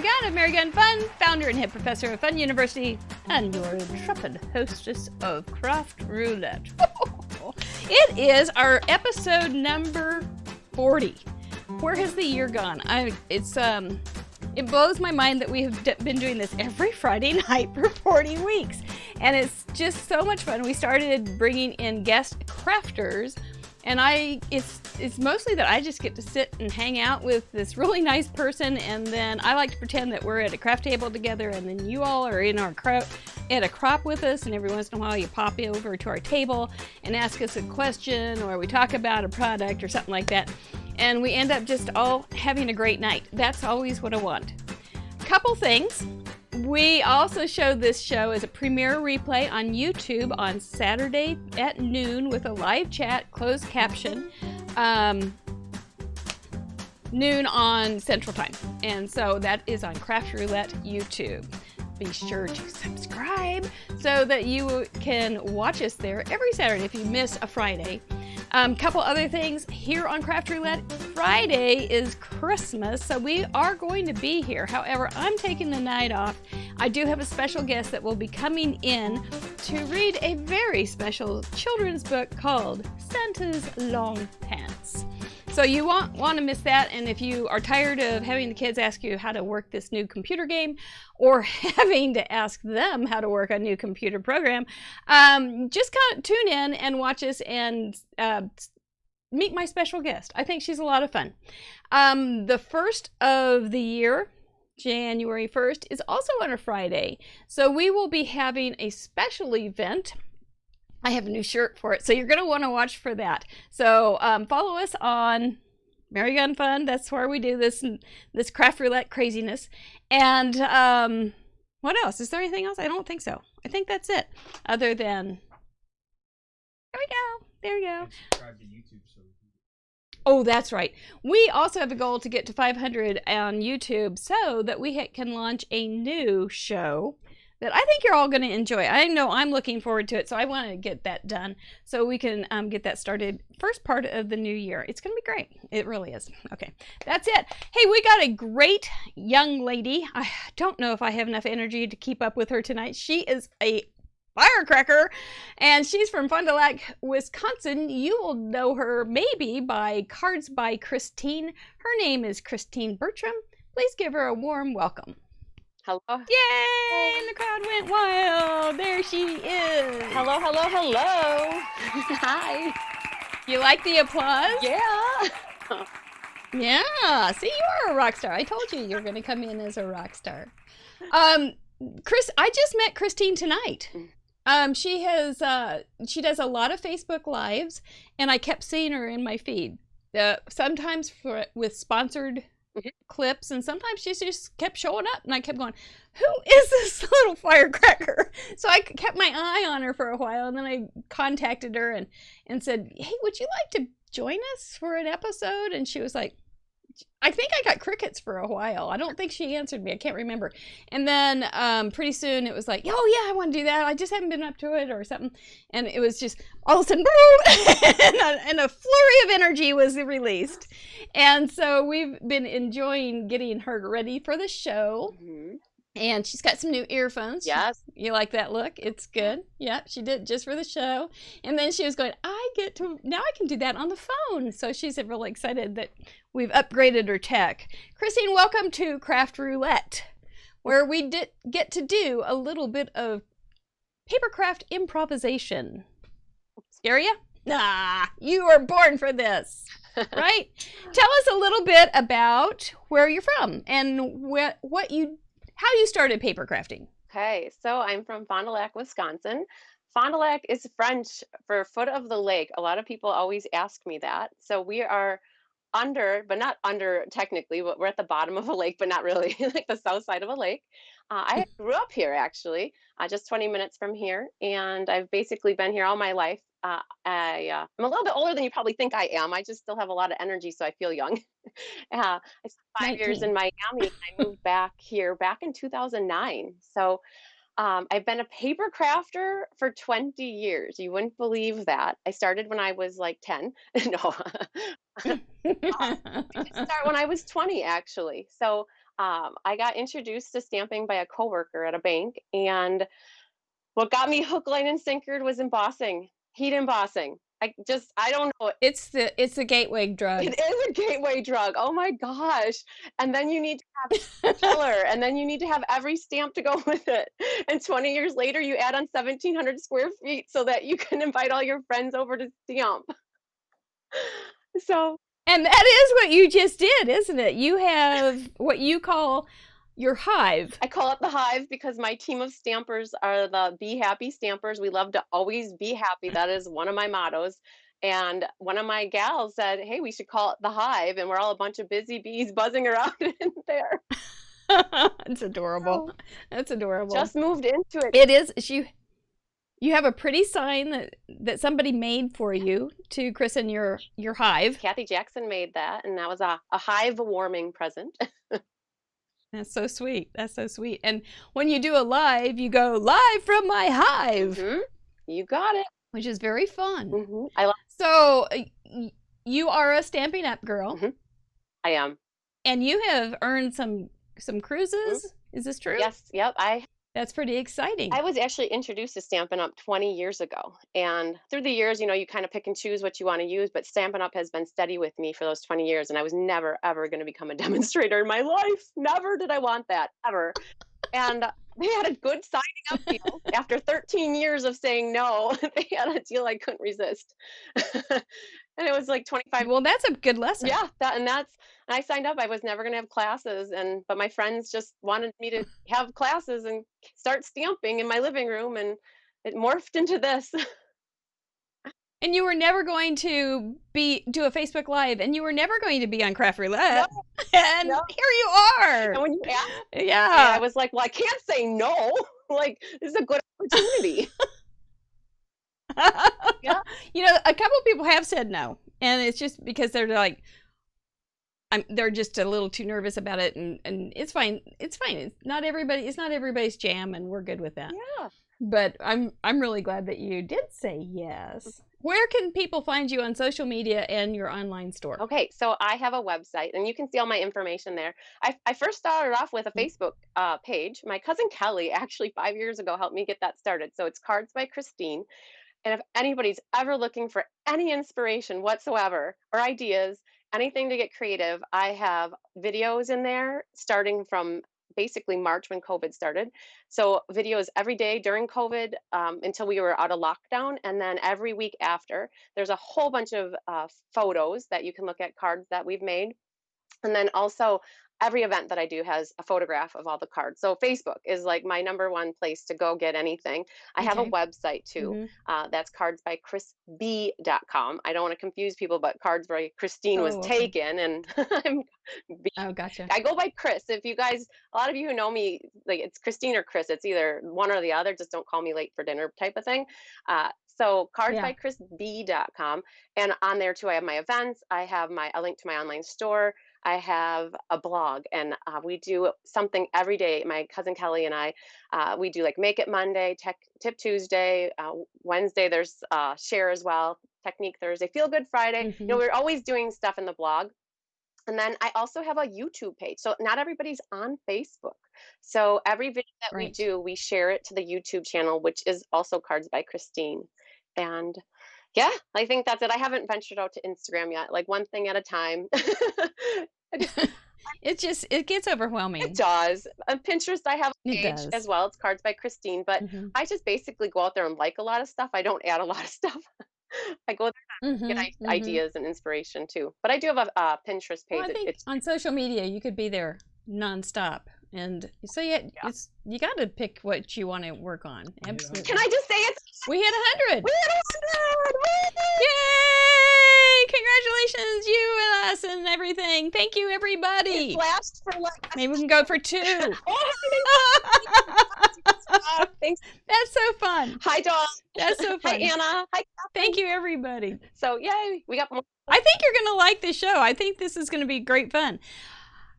Mary Gunn of Mary Gunn Fun, founder and head professor of Fun University, and your intrepid hostess of Craft Roulette. It is our episode number 40. Where has the year gone? It blows my mind that we have been doing this every Friday night for 40 weeks. And it's just so much fun. We started bringing in guest crafters, and it's mostly that I just get to sit and hang out with this really nice person, and then I like to pretend that we're at a craft table together, and then you all are in our at a crop with us, and every once in a while you pop over to our table and ask us a question, or we talk about a product or something like that, and we end up just all having a great night. That's always what I want. Couple things. We also show this show as a premiere replay on YouTube on Saturday at noon with a live chat, closed caption, noon on Central Time. And so that is on Craft Roulette YouTube. Be sure to subscribe so that you can watch us there every Saturday if you miss a Friday. Couple other things here on Craft Roulette. Friday is Christmas, so we are going to be here. However, I'm taking the night off. I do have a special guest that will be coming in to read a very special children's book called Santa's Long Pants. So you won't want to miss that, and if you are tired of having the kids ask you how to work this new computer game or having to ask them how to work a new computer program, just kind of tune in and watch us and meet my special guest. I think she's a lot of fun. The first of the year, January 1st, is also on a Friday, so we will be having a special event. I have a new shirt for it, so you're going to want to watch for that. So follow us on Mary Gunn Fun. That's where we do this Craft Roulette craziness. And what else? Is there anything else? I don't think so. I think that's it. Other than, there we go. There we go. Subscribe to YouTube so we can... Oh, that's right. We also have a goal to get to 500 on YouTube so that we can launch a new show that I think you're all going to enjoy. I know I'm looking forward to it, so I want to get that done so we can get that started first part of the new year. It's going to be great. It really is. Okay, that's it. Hey, we got a great young lady. I don't know if I have enough energy to keep up with her tonight. She is a firecracker, and she's from Fond du Lac, Wisconsin. You will know her maybe by Cards by Christine. Her name is Christine Bertram. Please give her a warm welcome. Hello. Yay! And the crowd went wild. There she is. Hello, hello, hello. Hi. You like the applause? Yeah. Yeah. See, you are a rock star. I told you you're going to come in as a rock star. Chris, I just met Christine tonight. She does a lot of Facebook Lives, and I kept seeing her in my feed. Sometimes with sponsored clips, and sometimes she just kept showing up, and I kept going, who is this little firecracker? So I kept my eye on her for a while, and then I contacted her and said, hey, would you like to join us for an episode? And she was like, I think I got crickets for a while. I don't think she answered me. I can't remember. And then pretty soon it was like, oh yeah, I want to do that. I just haven't been up to it or something. And it was just all of a sudden, and a flurry of energy was released. And so we've been enjoying getting her ready for the show. Mm-hmm. And she's got some new earphones. Yes. You like that look? It's good. Yeah, she did just for the show. And then she was going, now I can do that on the phone. So she's really excited that we've upgraded her tech. Christine, welcome to Craft Roulette, where we get to do a little bit of papercraft improvisation. Scare ya? Nah, you were born for this, right? Tell us a little bit about where you're from and how you started paper crafting. Okay, so I'm from Fond du Lac, Wisconsin. Fond du Lac is French for foot of the lake. A lot of people always ask me that. So we are under, but not under technically, but we're at the bottom of a lake, but not really, like the south side of a lake. I grew up here actually, just 20 minutes from here, and I've basically been here all my life. I'm a little bit older than you probably think I am. I just still have a lot of energy, so I feel young. I spent 5 years in Miami, and I moved back here back in 2009. So I've been a paper crafter for 20 years. You wouldn't believe that. I started when I was like 10. No. I did start when I was 20, actually. So I got introduced to stamping by a coworker at a bank, and what got me hook, line, and sinker was embossing, heat embossing. I don't know. It's the gateway drug. It is a gateway drug. Oh my gosh. And then you need to have color, and then you need to have every stamp to go with it. And 20 years later, you add on 1,700 square feet so that you can invite all your friends over to stamp. So, And that is what you just did, isn't it? You have what you call your hive. I call it the hive because my team of stampers are the Be Happy Stampers. We love to always be happy. That is one of my mottos. And one of my gals said, hey, we should call it the hive. And we're all a bunch of busy bees buzzing around in there. It's adorable. That's adorable. Just moved into it. It is. You have a pretty sign that somebody made for you to christen your hive. Kathy Jackson made that, and that was a hive warming present. That's so sweet. That's so sweet. And when you do a live, you go live from my hive. Mm-hmm. You got it. Which is very fun. Mm-hmm. So you are a Stampin' Up! Girl. Mm-hmm. I am. And you have earned some cruises. Mm-hmm. Is this true? Yes. Yep. That's pretty exciting. I was actually introduced to Stampin' Up! 20 years ago. And through the years, you kind of pick and choose what you want to use, but Stampin' Up! Has been steady with me for those 20 years. And I was never, ever going to become a demonstrator in my life. Never did I want that, ever. And they had a good signing up deal. After 13 years of saying no, they had a deal I couldn't resist. And it was like 25. Well, that's a good lesson. Yeah, and I signed up. I was never going to have classes, but my friends just wanted me to have classes and start stamping in my living room, and it morphed into this. And you were never going to do a Facebook Live, and you were never going to be on Craft Roulette. No, and here you are. And when you asked, yeah, I was like, well, I can't say no. Like, this is a good opportunity. Yeah. A couple of people have said no, and it's just because they're like, they're just a little too nervous about it, and it's fine. It's fine. It's not everybody's jam, and we're good with that. Yeah. But I'm really glad that you did say yes. Where can people find you on social media and your online store? Okay, so I have a website, and you can see all my information there. I first started off with a Facebook page. My cousin Kelly, actually 5 years ago, helped me get that started. So it's Cards by Christine. And if anybody's ever looking for any inspiration whatsoever or ideas, anything to get creative, I have videos in there starting from basically March when COVID started. So videos every day during COVID until we were out of lockdown. And then every week after, there's a whole bunch of photos that you can look at, cards that we've made. And then also every event that I do has a photograph of all the cards. So Facebook is like my #1 place to go get anything. I have a website too. That's cardsbychrisb.com. I don't want to confuse people, but Cards by Christine was taken, and oh, gotcha. I go by Chris. If you guys, a lot of you who know me, like it's Christine or Chris. It's either one or the other. Just don't call me late for dinner type of thing. So cardsbychrisb.com, and on there too, I have my events. I have a link to my online store. I have a blog, and we do something every day. My cousin Kelly and I, we do like Make It Monday, Tip Tuesday, Wednesday there's Share as well, Technique Thursday, Feel Good Friday. We're always doing stuff in the blog. And then I also have a YouTube page. So not everybody's on Facebook. So every video that we do, we share it to the YouTube channel, which is also Cards by Christine. And yeah, I think that's it. I haven't ventured out to Instagram yet, like one thing at a time. It gets overwhelming. It does. On Pinterest, I have a page as well. It's Cards by Christine, but I just basically go out there and like a lot of stuff. I don't add a lot of stuff. I go there to get ideas and inspiration too. But I do have a Pinterest page. Well, I think on social media, you could be there nonstop. And so you got to pick what you want to work on. Absolutely. Can I just say we hit 100. We hit 100. Yay! Congratulations, you and us and everything. Thank you, everybody. It flashed for like. Maybe we can go for 2. Thanks. That's so fun. Hi, Dawn. That's so fun. Hi, Anna. Hi. Thank you, everybody. So yay, we got more. I think you're gonna like the show. I think this is gonna be great fun.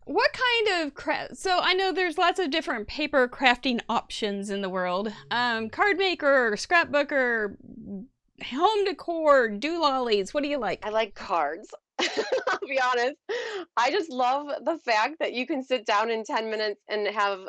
What kind of craft? So I know there's lots of different paper crafting options in the world. Card maker, scrapbooker, home decor, doolollies. What do you like? I like cards. I'll be honest. I just love the fact that you can sit down in 10 minutes and have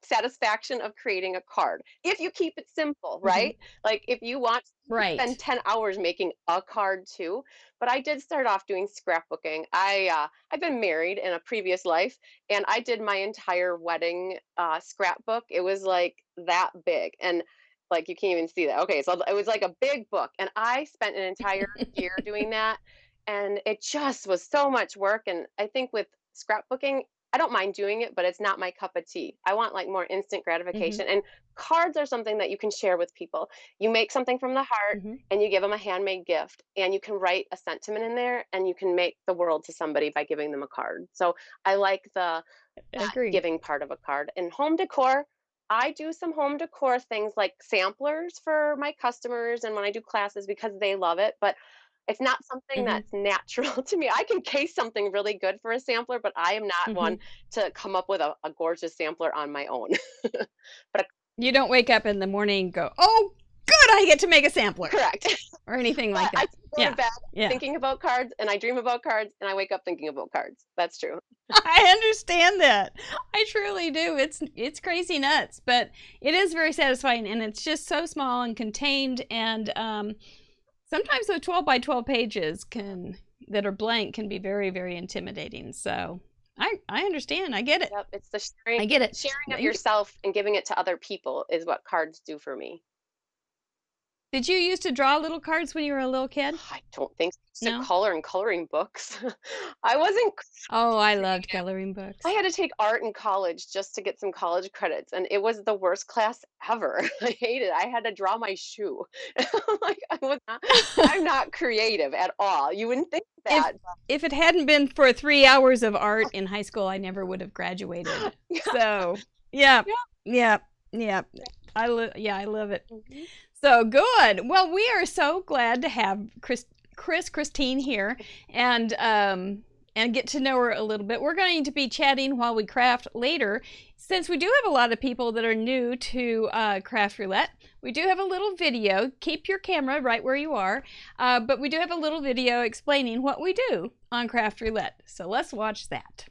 satisfaction of creating a card. If you keep it simple, Hmm. right? Like if you want, you could spend Right. 10 hours making a card too. But I did start off doing scrapbooking. I've been married in a previous life, and I did my entire wedding scrapbook. It was like that big, and like you can't even see that. Okay, so it was like a big book, and I spent an entire year doing that, and it just was so much work. And I think with scrapbooking, I don't mind doing it, but it's not my cup of tea. I want like more instant Hmm. gratification. And cards are something that you can share with people. You make something from the heart Hmm. and you give them a handmade gift, and you can write a sentiment in there, and you can make the world to somebody by giving them a card. So I like the that Agreed. giving part of a card. And home decor, I do some home decor things like samplers for my customers and when I do classes because they love it, but it's not something Hmm. that's natural to me. I can case something really good for a sampler, but I am not Hmm. one to come up with a gorgeous sampler on my own. But You don't wake up in the morning and go, "Oh, good, I get to make a sampler," correct. or anything But like I that. go to Yeah. bed Yeah. thinking about cards, and I dream about cards, and I wake up thinking about cards. That's true. I understand that. I truly do. It's crazy nuts, but it is very satisfying, and it's just so small and contained. And sometimes the 12 by 12 pages can that are blank can be very, very intimidating. So I understand. I get it. Yep, it's the I get it. sharing of Thank you. yourself and giving it to other people is what cards do for me. Did you used to draw little cards when you were a little kid? I don't think so. To No. color in coloring books. I wasn't Oh, I loved creative. coloring I books. had to take art in college just to get some college credits, and it was the worst class ever. I hated it. I had to draw my shoe. Like I'm not creative at all. You wouldn't think if that. if it hadn't been for 3 hours of art in high school, I never would have graduated. Yeah, So, yeah, yeah. yeah, yeah. I love it. Mhm. So good. Well, we are so glad to have Christine here, and get to know her a little bit. We're going to be chatting while we craft later. Since we do have a lot of people that are new to Craft Roulette, we do have a little video. Keep your camera right where you are, but we do have a little video explaining what we do on Craft Roulette. So let's watch that.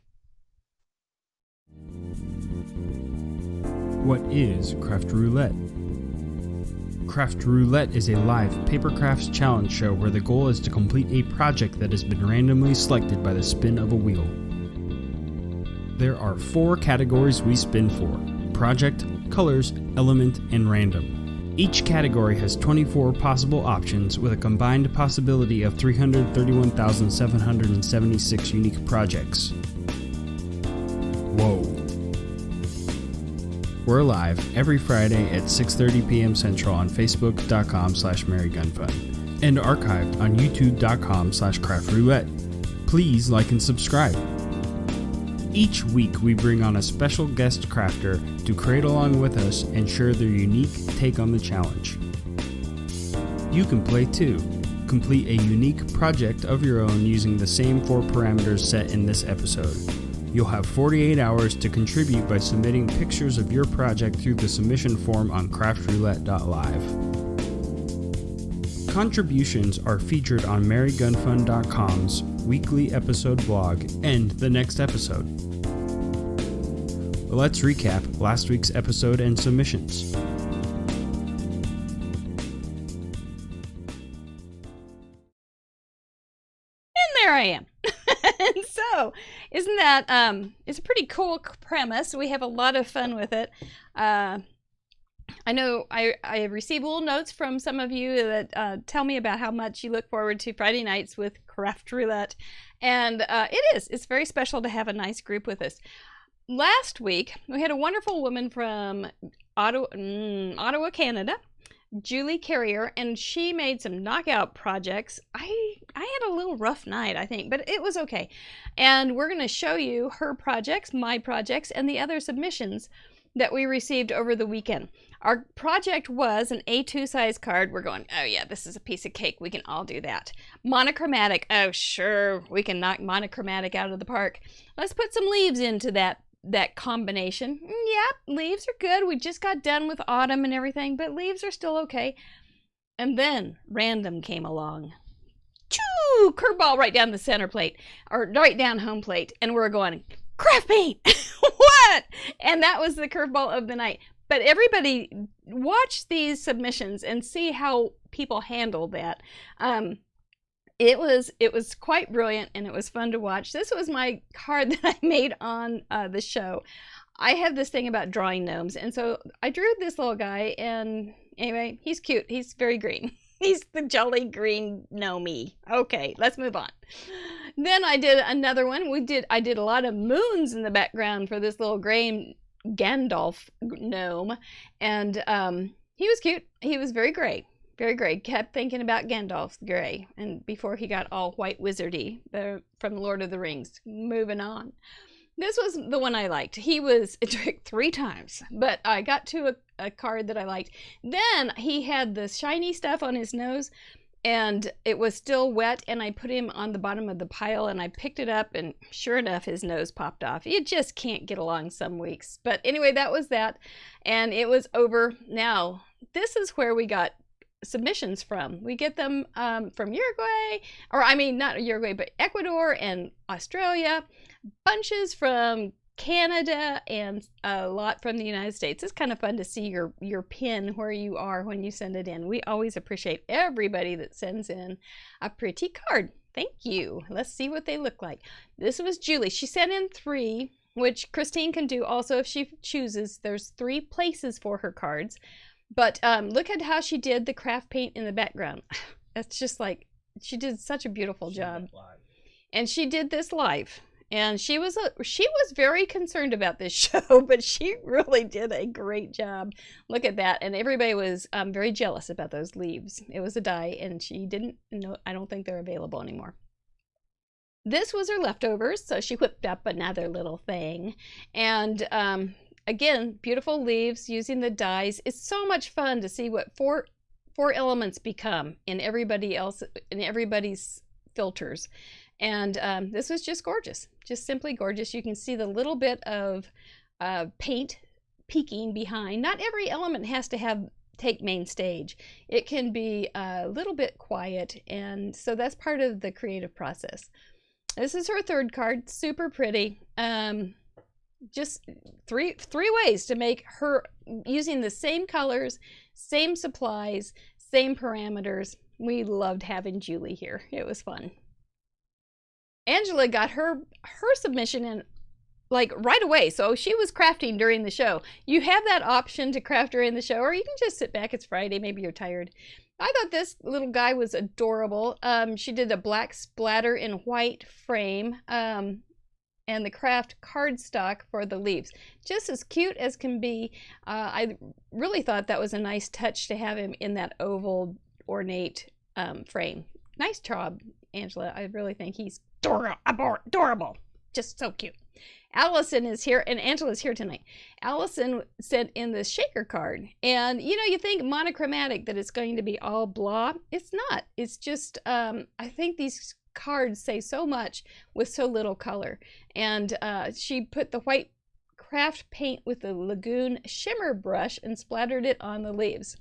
What is Craft Roulette? Craft Roulette is a live paper crafts challenge show where the goal is to complete a project that has been randomly selected by the spin of a wheel. There are 4 categories we spin for: project, colors, element, and random. Each category has 24 possible options with a combined possibility of 331,776 unique projects. Whoa. We're live every Friday at 6:30 p.m. Central on Facebook.com/MaryGunFun and archived on YouTube.com/CraftRoulette. Please like and subscribe. Each week we bring on a special guest crafter to create along with us and share their unique take on the challenge. You can play too. Complete a unique project of your own using the same 4 parameters set in this episode. You'll have 48 hours to contribute by submitting pictures of your project through the submission form on craftroulette.live. Contributions are featured on marygunfun.com's weekly episode blog and the next episode. Let's recap last week's episode and submissions. And there I am. And so, isn't that it's a pretty cool premise. We have a lot of fun with it. I know I have received little notes from some of you that tell me about how much you look forward to Friday nights with Craft Roulette, and it's very special to have a nice group with us. Last week we had a wonderful woman from Ottawa, Canada, Julie Carrier, and she made some knockout projects. I had a little rough night, I think, but it was okay. And we're going to show you her projects, my projects, and the other submissions that we received over the weekend. Our project was an A2 size card. We're going, oh yeah, this is a piece of cake. We can all do that. Monochromatic. Oh sure, we can knock monochromatic out of the park. Let's put some leaves into that combination. Yeah, leaves are good. We just got done with autumn and everything, but leaves are still okay. And then random came along. Choo! woo, curveball right down the center plate, or right down home plate. And we're going, craft paint, what? And that was the curveball of the night. But everybody watch these submissions and see how people handle that. It was quite brilliant, and it was fun to watch. This was my card that I made on the show. I have this thing about drawing gnomes, and so I drew this little guy, and anyway, he's cute. He's very green. He's the jolly green gnomey. Okay, let's move on. Then I did another one. I did a lot of moons in the background for this little gray Gandalf gnome, and he was cute. He was very gray. Very gray. Kept thinking about Gandalf gray, and before he got all white wizardy from Lord of the Rings. Moving on. This was the one I liked. It took 3 times, but I got to a card that I liked. Then he had the shiny stuff on his nose, and it was still wet, and I put him on the bottom of the pile, and I picked it up, and sure enough, his nose popped off. You just can't get along some weeks. But anyway, that was that, and it was over. Now, this is where we got submissions from. We get them from Uruguay, or I mean not Uruguay, but Ecuador and Australia, bunches from Canada, and a lot from the United States. It's kind of fun to see your pin where you are when you send it in. We always appreciate everybody that sends in a pretty card. Thank you. Let's see what they look like. This was Julie. She sent in 3, which Christine can do also if she chooses. There's 3 places for her cards. But look at how she did the craft paint in the background. It's just like, she did such a beautiful job. And she did this live. And she was very concerned about this show, but she really did a great job. Look at that. And everybody was very jealous about those leaves. It was a die, and she didn't know, I don't think they're available anymore. This was her leftovers, so she whipped up another little thing. And again, beautiful leaves using the dies. It's so much fun to see what four elements become in everybody's filters. And this was just gorgeous, just simply gorgeous. You can see the little bit of paint peeking behind. Not every element has to take main stage. It can be a little bit quiet, and so that's part of the creative process. This is her 3rd card, super pretty. Just three ways to make her using the same colors, same supplies, same parameters. We loved having Julie here. It was fun. Angela got her submission in like right away, so she was crafting during the show. You have that option to craft during the show, or you can just sit back. It's Friday, maybe you're tired. I thought this little guy was adorable. She did a black splatter in white frame, and the craft cardstock for the leaves. Just as cute as can be. I really thought that was a nice touch to have him in that oval, ornate frame. Nice job, Angela. I really think he's adorable. Just so cute. Allison is here, and Angela's here tonight. Allison sent in this shaker card, and you think monochromatic, that it's going to be all blah. It's not. It's just, I think these cards say so much with so little color. And she put the white craft paint with the Lagoon shimmer brush and splattered it on the leaves.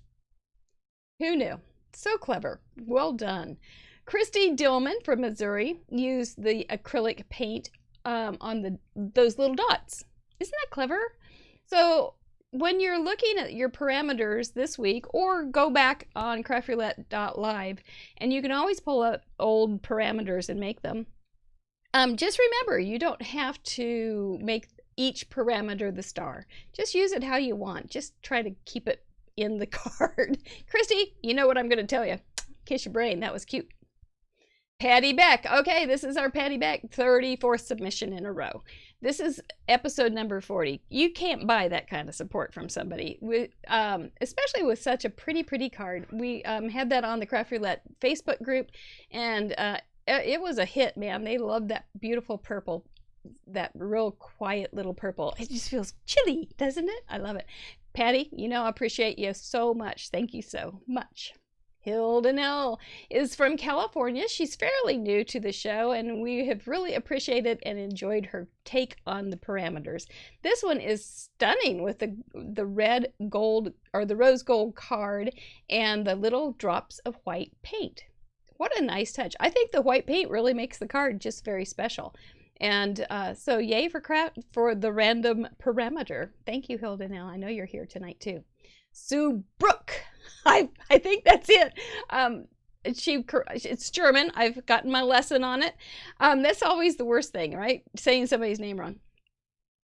Who knew? So clever. Well done. Christy Dillman from Missouri used the acrylic paint on those little dots. Isn't that clever? So when you're looking at your parameters this week, or go back on craftroulette.live, and you can always pull up old parameters and make them. Just remember, you don't have to make each parameter the star. Just use it how you want. Just try to keep it in the card. Christy, you know what I'm going to tell you. Kiss your brain. That was cute. Patty Beck. Okay, this is our Patty Beck 34th submission in a row. This is episode number 40. You can't buy that kind of support from somebody, especially with such a pretty card. We had that on the Craft Roulette Facebook group, and it was a hit, man. They loved that beautiful purple, that real quiet little purple. It just feels chilly, doesn't it? I love it. Patty, I appreciate you so much. Thank you so much. Hilda Nell is from California. She's fairly new to the show, and we have really appreciated and enjoyed her take on the parameters. This one is stunning with the red gold, or the rose gold card, and the little drops of white paint. What a nice touch. I think the white paint really makes the card just very special. And so yay for the random parameter. Thank you, Hilda. Now I know you're here tonight too. Sue Brooke. I think that's it. It's German. I've gotten my lesson on it. That's always the worst thing, right? Saying somebody's name wrong.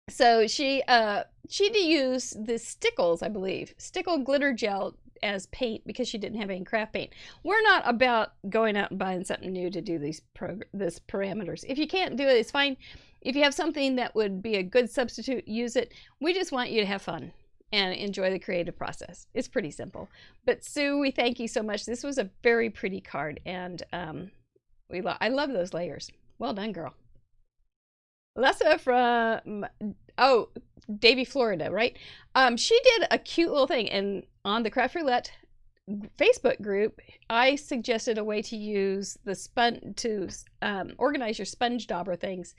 So she did use the Stickles, I believe, Stickle glitter gel as paint because she didn't have any craft paint. We're not about going out and buying something new to do these parameters. If you can't do it, it's fine. If you have something that would be a good substitute, use it. We just want you to have fun and enjoy the creative process. It's pretty simple. But Sue, we thank you so much. This was a very pretty card, and I love those layers. Well done, girl. Lessa from Davie, Florida, right? She did a cute little thing, and on the Craft Roulette Facebook group, I suggested a way to use the organize your sponge dauber things,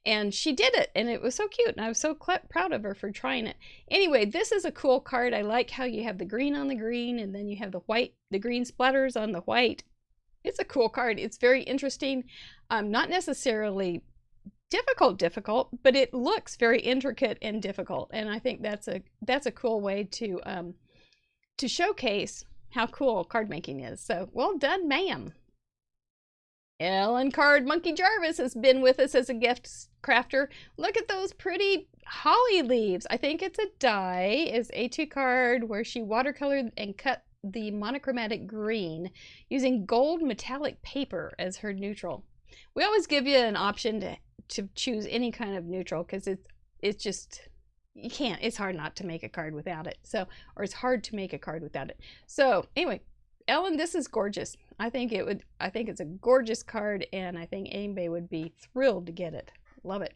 and she did it, and it was so cute, and I was so proud of her for trying it. Anyway, this is a cool card. I like how you have the green on the green, and then you have the green splatters on the white. It's a cool card. It's very interesting. Not necessarily difficult, but it looks very intricate and difficult, and I think that's a cool way to showcase how cool card making is. So well done, ma'am. Ellen Card Monkey Jarvis has been with us as a gift crafter. Look at those pretty holly leaves. I think it's a die. It's A2 card where she watercolored and cut the monochromatic green using gold metallic paper as her neutral. We always give you an option to choose any kind of neutral because it's just, you can't, it's hard not to make a card without it. So, or it's hard to make a card without it. So anyway, Ellen, this is gorgeous. I think it's a gorgeous card, and I think anybody would be thrilled to get it. Love it.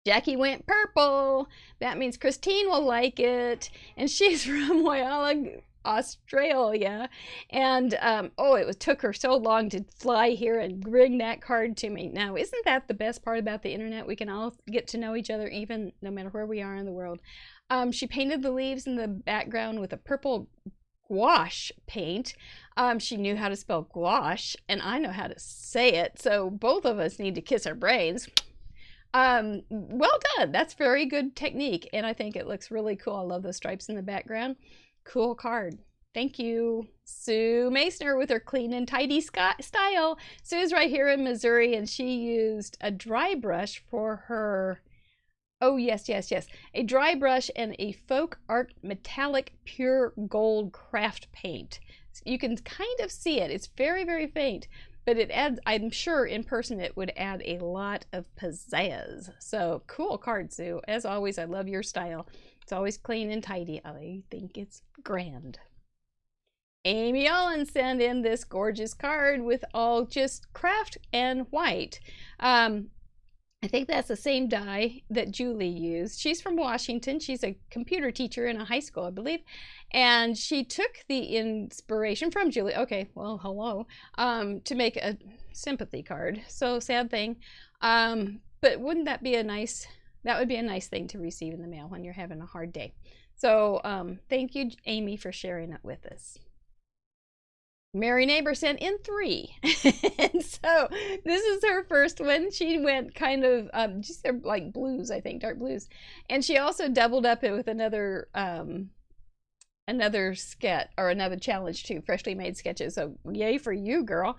Jackie went purple. That means Christine will like it, and she's from Whyalla, Australia. And it took her so long to fly here and bring that card to me. Now, isn't that the best part about the internet? We can all get to know each other, even no matter where we are in the world. She painted the leaves in the background with a purple gouache paint. She knew how to spell gouache, and I know how to say it, so both of us need to kiss our brains. Well done. That's very good technique, and I think it looks really cool. I love the stripes in the background. Cool card. Thank you. Sue Masner with her clean and tidy style. Sue's right here in Missouri, and she used a dry brush for her, oh yes, a dry brush and a folk art metallic pure gold craft paint. You can kind of see it. It's very, very faint, but it adds, I'm sure in person it would add a lot of pizzazz. So cool card, Sue. As always, I love your style. It's always clean and tidy. I think it's grand. Amy Allen sent in this gorgeous card with all just craft and white. I think that's the same die that Julie used. She's from Washington. She's a computer teacher in a high school, I believe. And she took the inspiration from Julie, okay, well, hello, to make a sympathy card. So sad thing. But wouldn't that be that would be a nice thing to receive in the mail when you're having a hard day. So thank you, Amy, for sharing it with us. Mary Neighbor sent in 3. And so this is her first one. She went kind of, just like blues, I think, dark blues. And she also doubled up it with another sketch, or another challenge too, freshly made sketches. So yay for you, girl.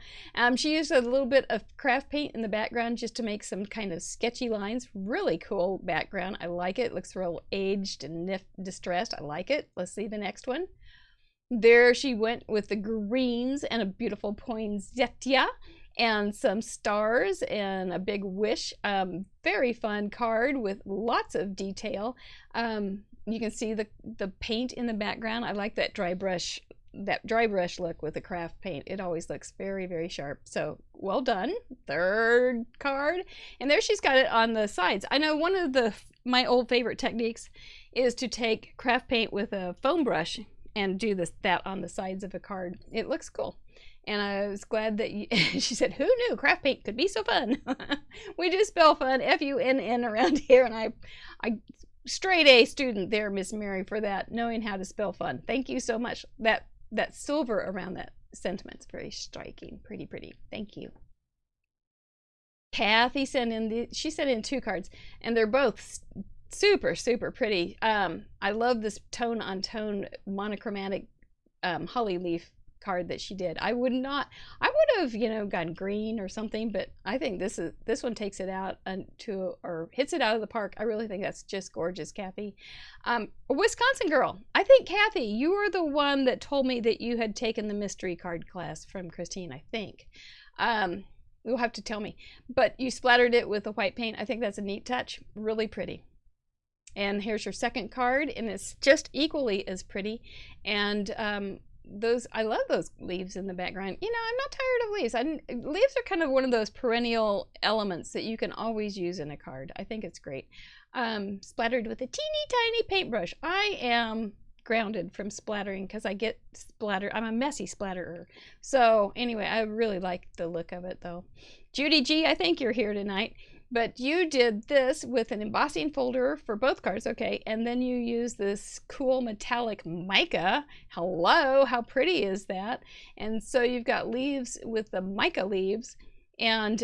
She used a little bit of craft paint in the background just to make some kind of sketchy lines. Really cool background. I like it. Looks real aged and distressed. I like it. Let's see the next one. There she went with the greens and a beautiful poinsettia and some stars and a big wish. Very fun card with lots of detail. You can see the paint in the background. I like that dry brush look with the craft paint. It always looks very, very sharp. So well done. Third card. And there she's got it on the sides. I know one of my old favorite techniques is to take craft paint with a foam brush and do that on the sides of a card. It looks cool. And I was glad that she said, who knew craft paint could be so fun? We do spell fun, F-U-N-N around here, and I straight A student there, Miss Mary, for that, knowing how to spell fun. Thank you so much. That that silver around that sentiment's very striking. Pretty, pretty. Thank you. Kathy sent in she sent in 2 cards, and they're both super, super pretty. I love this tone on tone monochromatic holly leaf card that she did. I would have, you know, gone green or something, but I think this one takes it out or hits it out of the park. I really think that's just gorgeous, Kathy. A Wisconsin girl. I think, Kathy, you were the one that told me that you had taken the mystery card class from Christine, I think. You'll have to tell me. But you splattered it with a white paint. I think that's a neat touch. Really pretty. And here's your second card, and it's just equally as pretty. And I love those leaves in the background. You know, I'm not tired of leaves. Leaves are kind of one of those perennial elements that you can always use in a card. I think it's great. Splattered with a teeny tiny paintbrush. I am grounded from splattering because I get splattered. I'm a messy splatterer. So anyway, I really like the look of it though. Judy G, I think you're here tonight. But you did this with an embossing folder for both cards, okay, and then you use this cool metallic mica. Hello, how pretty is that? And so you've got leaves with the mica leaves, and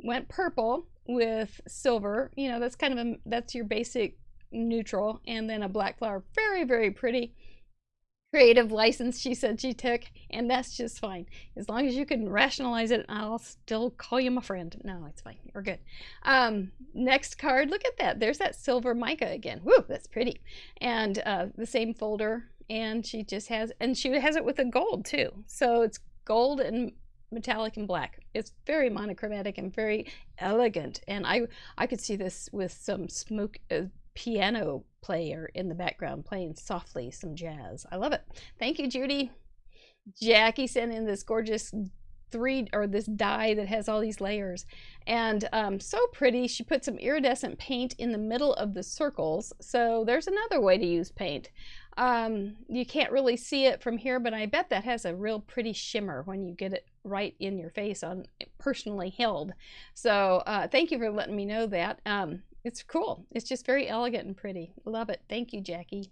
went purple with silver. You know, that's kind of that's your basic neutral, and then a black flower. Very, very pretty. Creative license, she said she took, and that's just fine. As long as you can rationalize it, I'll still call you my friend. No, it's fine. We're good. Next card, look at that. There's that silver mica again. Woo, that's pretty. And the same folder, and she has it with a gold too. So it's gold and metallic and black. It's very monochromatic and very elegant. And I could see this with some piano player in the background playing softly some jazz. I love it. Thank you, Judy. Jackie sent in this gorgeous this die that has all these layers, and so pretty. She put some iridescent paint in the middle of the circles. So there's another way to use paint. You can't really see it from here, but I bet that has a real pretty shimmer when you get it right in your face on personally held. So thank you for letting me know that. It's cool. It's just very elegant and pretty. Love it. Thank you, Jackie.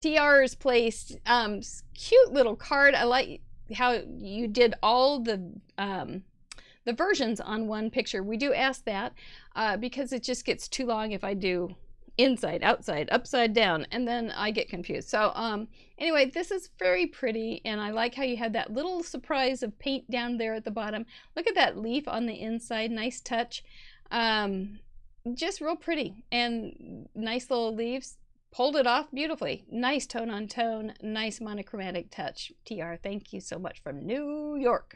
TR's placed cute little card. I like how you did all the versions on one picture. We do ask that because it just gets too long if I do inside, outside, upside down, and then I get confused. So anyway, this is very pretty, and I like how you had that little surprise of paint down there at the bottom. Look at that leaf on the inside. Nice touch. Just real pretty, and nice little leaves. Pulled it off beautifully. Nice tone on tone, nice monochromatic touch. TR, thank you so much from New York.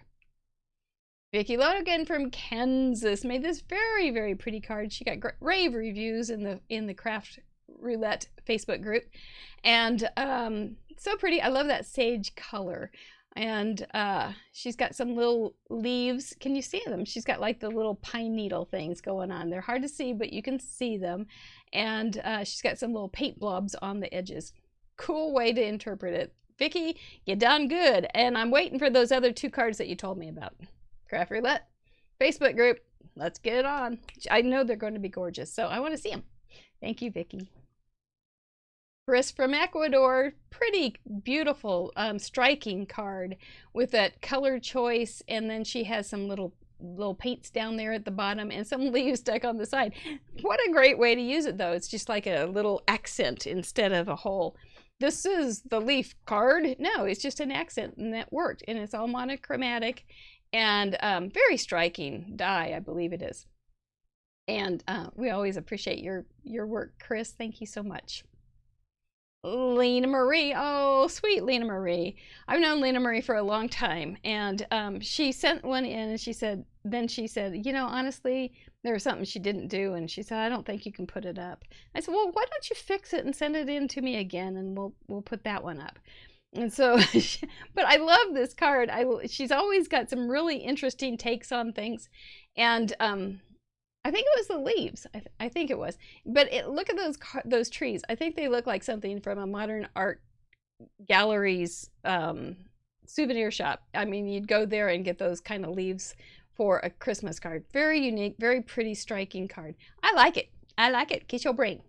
Vicki Logan from Kansas made this very, very pretty card. She got rave reviews in the Craft Roulette Facebook group, and so pretty. I love that sage color. And she's got some little leaves. Can you see them? She's got like the little pine needle things going on. They're hard to see, but you can see them. And she's got some little paint blobs on the edges. Cool way to interpret it. Vicki, you done good. And I'm waiting for those other 2 cards that you told me about. Craft Roulette Facebook group. Let's get it on. I know they're going to be gorgeous, so I want to see them. Thank you, Vicki. Chris from Ecuador, pretty beautiful, striking card with that color choice, and then she has some little paints down there at the bottom and some leaves stuck on the side. What a great way to use it though. It's just like a little accent instead of a whole. This is the leaf card. No, it's just an accent, and that worked, and it's all monochromatic and very striking die, I believe it is. And we always appreciate your work, Chris. Thank you so much. Lena Marie, oh sweet Lena Marie. I've known Lena Marie for a long time, and she sent one in, and she said, you know, honestly, there was something she didn't do, and she said, I don't think you can put it up. I said, well, why don't you fix it and send it in to me again, and we'll put that one up. And so, but I love this card. She's always got some really interesting takes on things, and I think it was the leaves. I think it was. But look at those trees. I think they look like something from a modern art gallery's souvenir shop. I mean, you'd go there and get those kind of leaves for a Christmas card. Very unique, very pretty, striking card. I like it. I like it. Get your brain.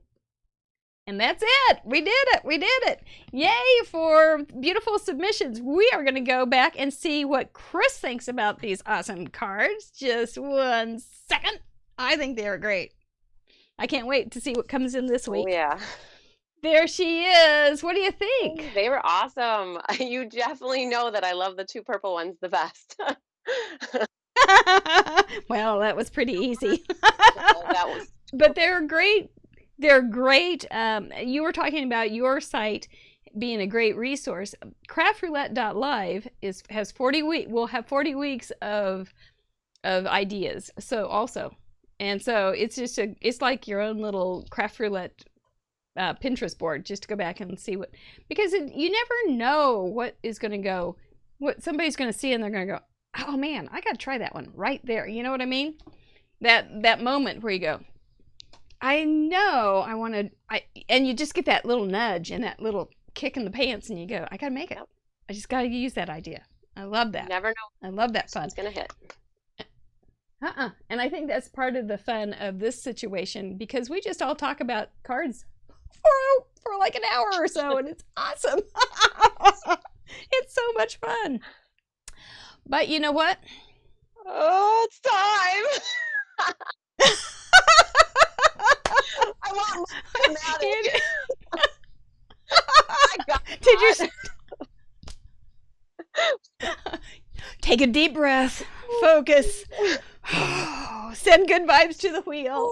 And that's it. We did it. We did it. Yay for beautiful submissions. We are going to go back and see what Chris thinks about these awesome cards. Just 1 second. I think they are great. I can't wait to see what comes in this week. Oh, yeah. There she is. What do you think? They were awesome. You definitely know that I love the 2 purple ones the best. Well, that was pretty easy. That was. But they're great. They're great. You were talking about your site being a great resource. Craftroulette.live has 40 weeks. We'll have 40 weeks of ideas. So also, and so it's just it's like your own little Craft Roulette Pinterest board, just to go back and see what, because you never know what is going to go, what somebody's going to see, and they're going to go, oh man, I got to try that one right there. You know what I mean? That moment where you go, I know I want to, and you just get that little nudge and that little kick in the pants, and you go, I got to make it. I just got to use that idea. I love that. Never know. I love that fun. It's going to hit. And I think that's part of the fun of this situation, because we just all talk about cards for like an hour or so, and it's awesome. It's so much fun. But you know what? Oh, it's time. I want dramatic. I got Did you take a deep breath, focus, send good vibes to the wheel.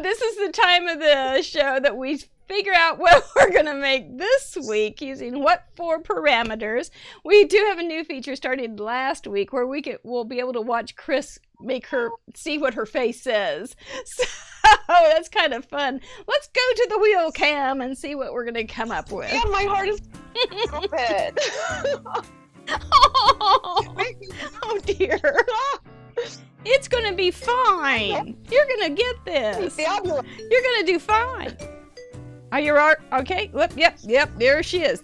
This is the time of the show that we figure out what we're going to make this week using what 4 parameters. We do have a new feature starting last week where we'll be able to watch Chris make her see what her face says. So that's kind of fun. Let's go to the wheel cam and see what we're going to come up with. Yeah, my heart is open. Oh dear. It's going to be fine. You're going to get this. You're going to do fine. Are you okay? Yep. There she is.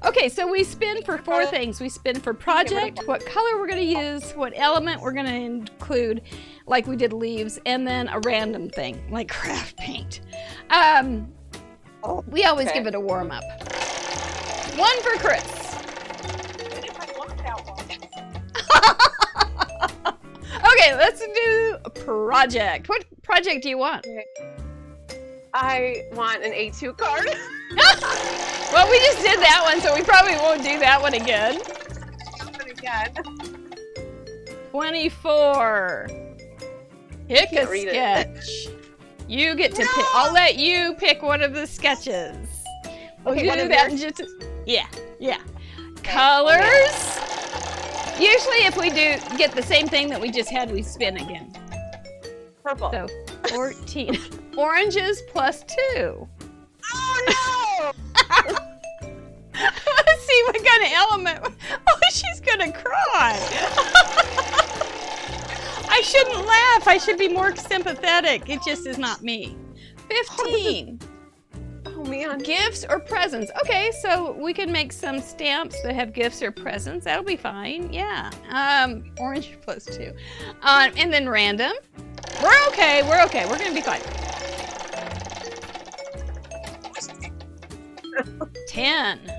Okay, so we spin for 4 things. We spin for project, what color we're going to use, what element we're going to include, like we did leaves, and then a random thing, like craft paint. We always give it a warm up. 1 for Chris. Okay, let's do a project. What project do you want? I want an A2 card. Well, we just did that one, so we probably won't do that one again. 24. Pick a sketch. You get to pick. I'll let you pick one of the sketches. We'll do that in just yeah. Colors. Okay. Usually if we get the same thing that we just had, we spin again. Purple. So 14. Oranges plus 2. Oh no! Let's see what kind of element. Oh, she's gonna cry. I shouldn't laugh. I should be more sympathetic. It just is not me. 15. Oh man. Gifts or presents. Okay, so we can make some stamps that have gifts or presents. That'll be fine. Yeah. Orange plus 2. And then random. We're okay. We're gonna be fine. 10.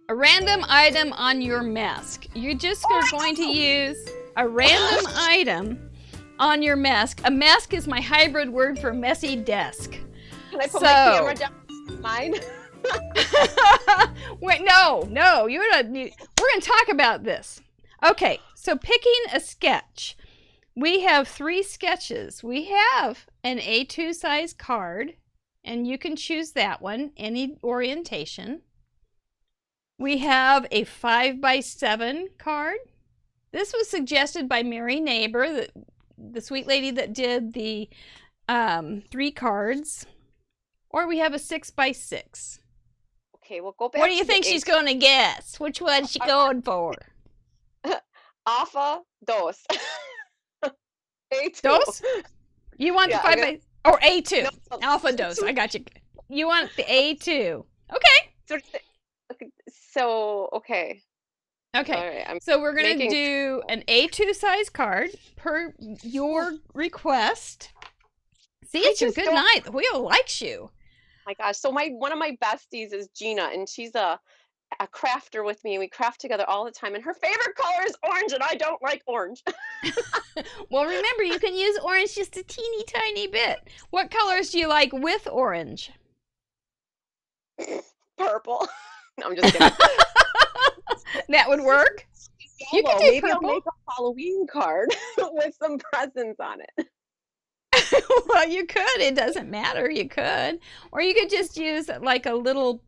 A random item on your mask. You're just going to use a random item on your mask. A mask is my hybrid word for messy desk. Can I put my camera down? Mine? Wait, no. We're going to talk about this. Okay, so picking a sketch. We have 3 sketches. We have an A2 size card, and you can choose that one, any orientation. We have a 5x7 card. This was suggested by Mary Neighbor, the sweet lady that did the 3 cards. Or we have a 6x6. Okay, we'll go back. What do you think she's going to guess? Which one's she going for? Alpha dos. A2. Dos? You want the 5x... Or A2. No. Alpha dos. I got you. You want the A2. Okay. So, okay. Okay. Right, so we're going to do an A2 size card per your request. See, it's your just good don't. night. The wheel likes you. My gosh. So one of my besties is Gina, and she's a crafter with me, and we craft together all the time. And her favorite color is orange, and I don't like orange. Well, remember, you can use orange just a teeny tiny bit. What colors do you like with orange? Purple. No, I'm just kidding. That would work. You Yellow. could do Maybe purple. I'll make a Halloween card with some presents on it. Well, you could. It doesn't matter. You could, or you could just use like a little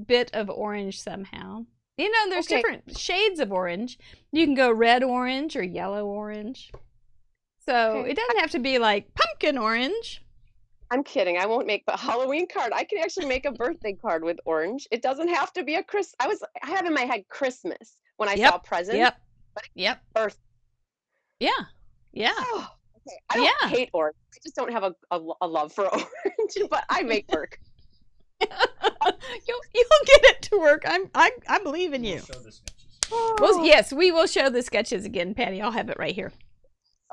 bit of orange somehow. You know, there's different shades of orange. You can go red orange or yellow orange. So it doesn't have to be like pumpkin orange. I'm kidding. I won't make a Halloween card. I can actually make a birthday card with orange. It doesn't have to be a I have in my head Christmas when I saw presents. Yep. Birth. Yeah. Oh, okay. I don't hate orange. I just don't have a love for orange, but I make work. You'll get it to work. I believe in you. Show the sketches. Well, yes, we will show the sketches again, Patty. I'll have it right here.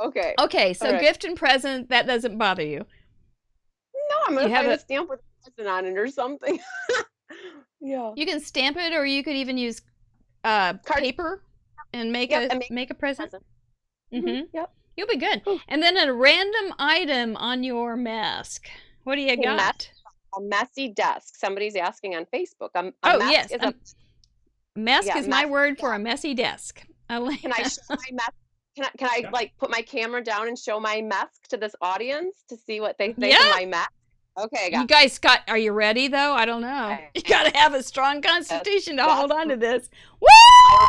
Okay. So gift and present, that doesn't bother you. No, I'm gonna find a stamp with a present on it or something. Yeah. You can stamp it, or you could even use paper and make a present. Mm-hmm. Yep. You'll be good. Ooh. And then a random item on your mask. What do you got? A messy desk. Somebody's asking on Facebook. Mask is my word for a messy desk. Can I show my mask? Can I like put my camera down and show my mask to this audience to see what they think of my mask? Okay, you guys are you ready though? I don't know. You gotta have a strong constitution to hold on to this. Woo,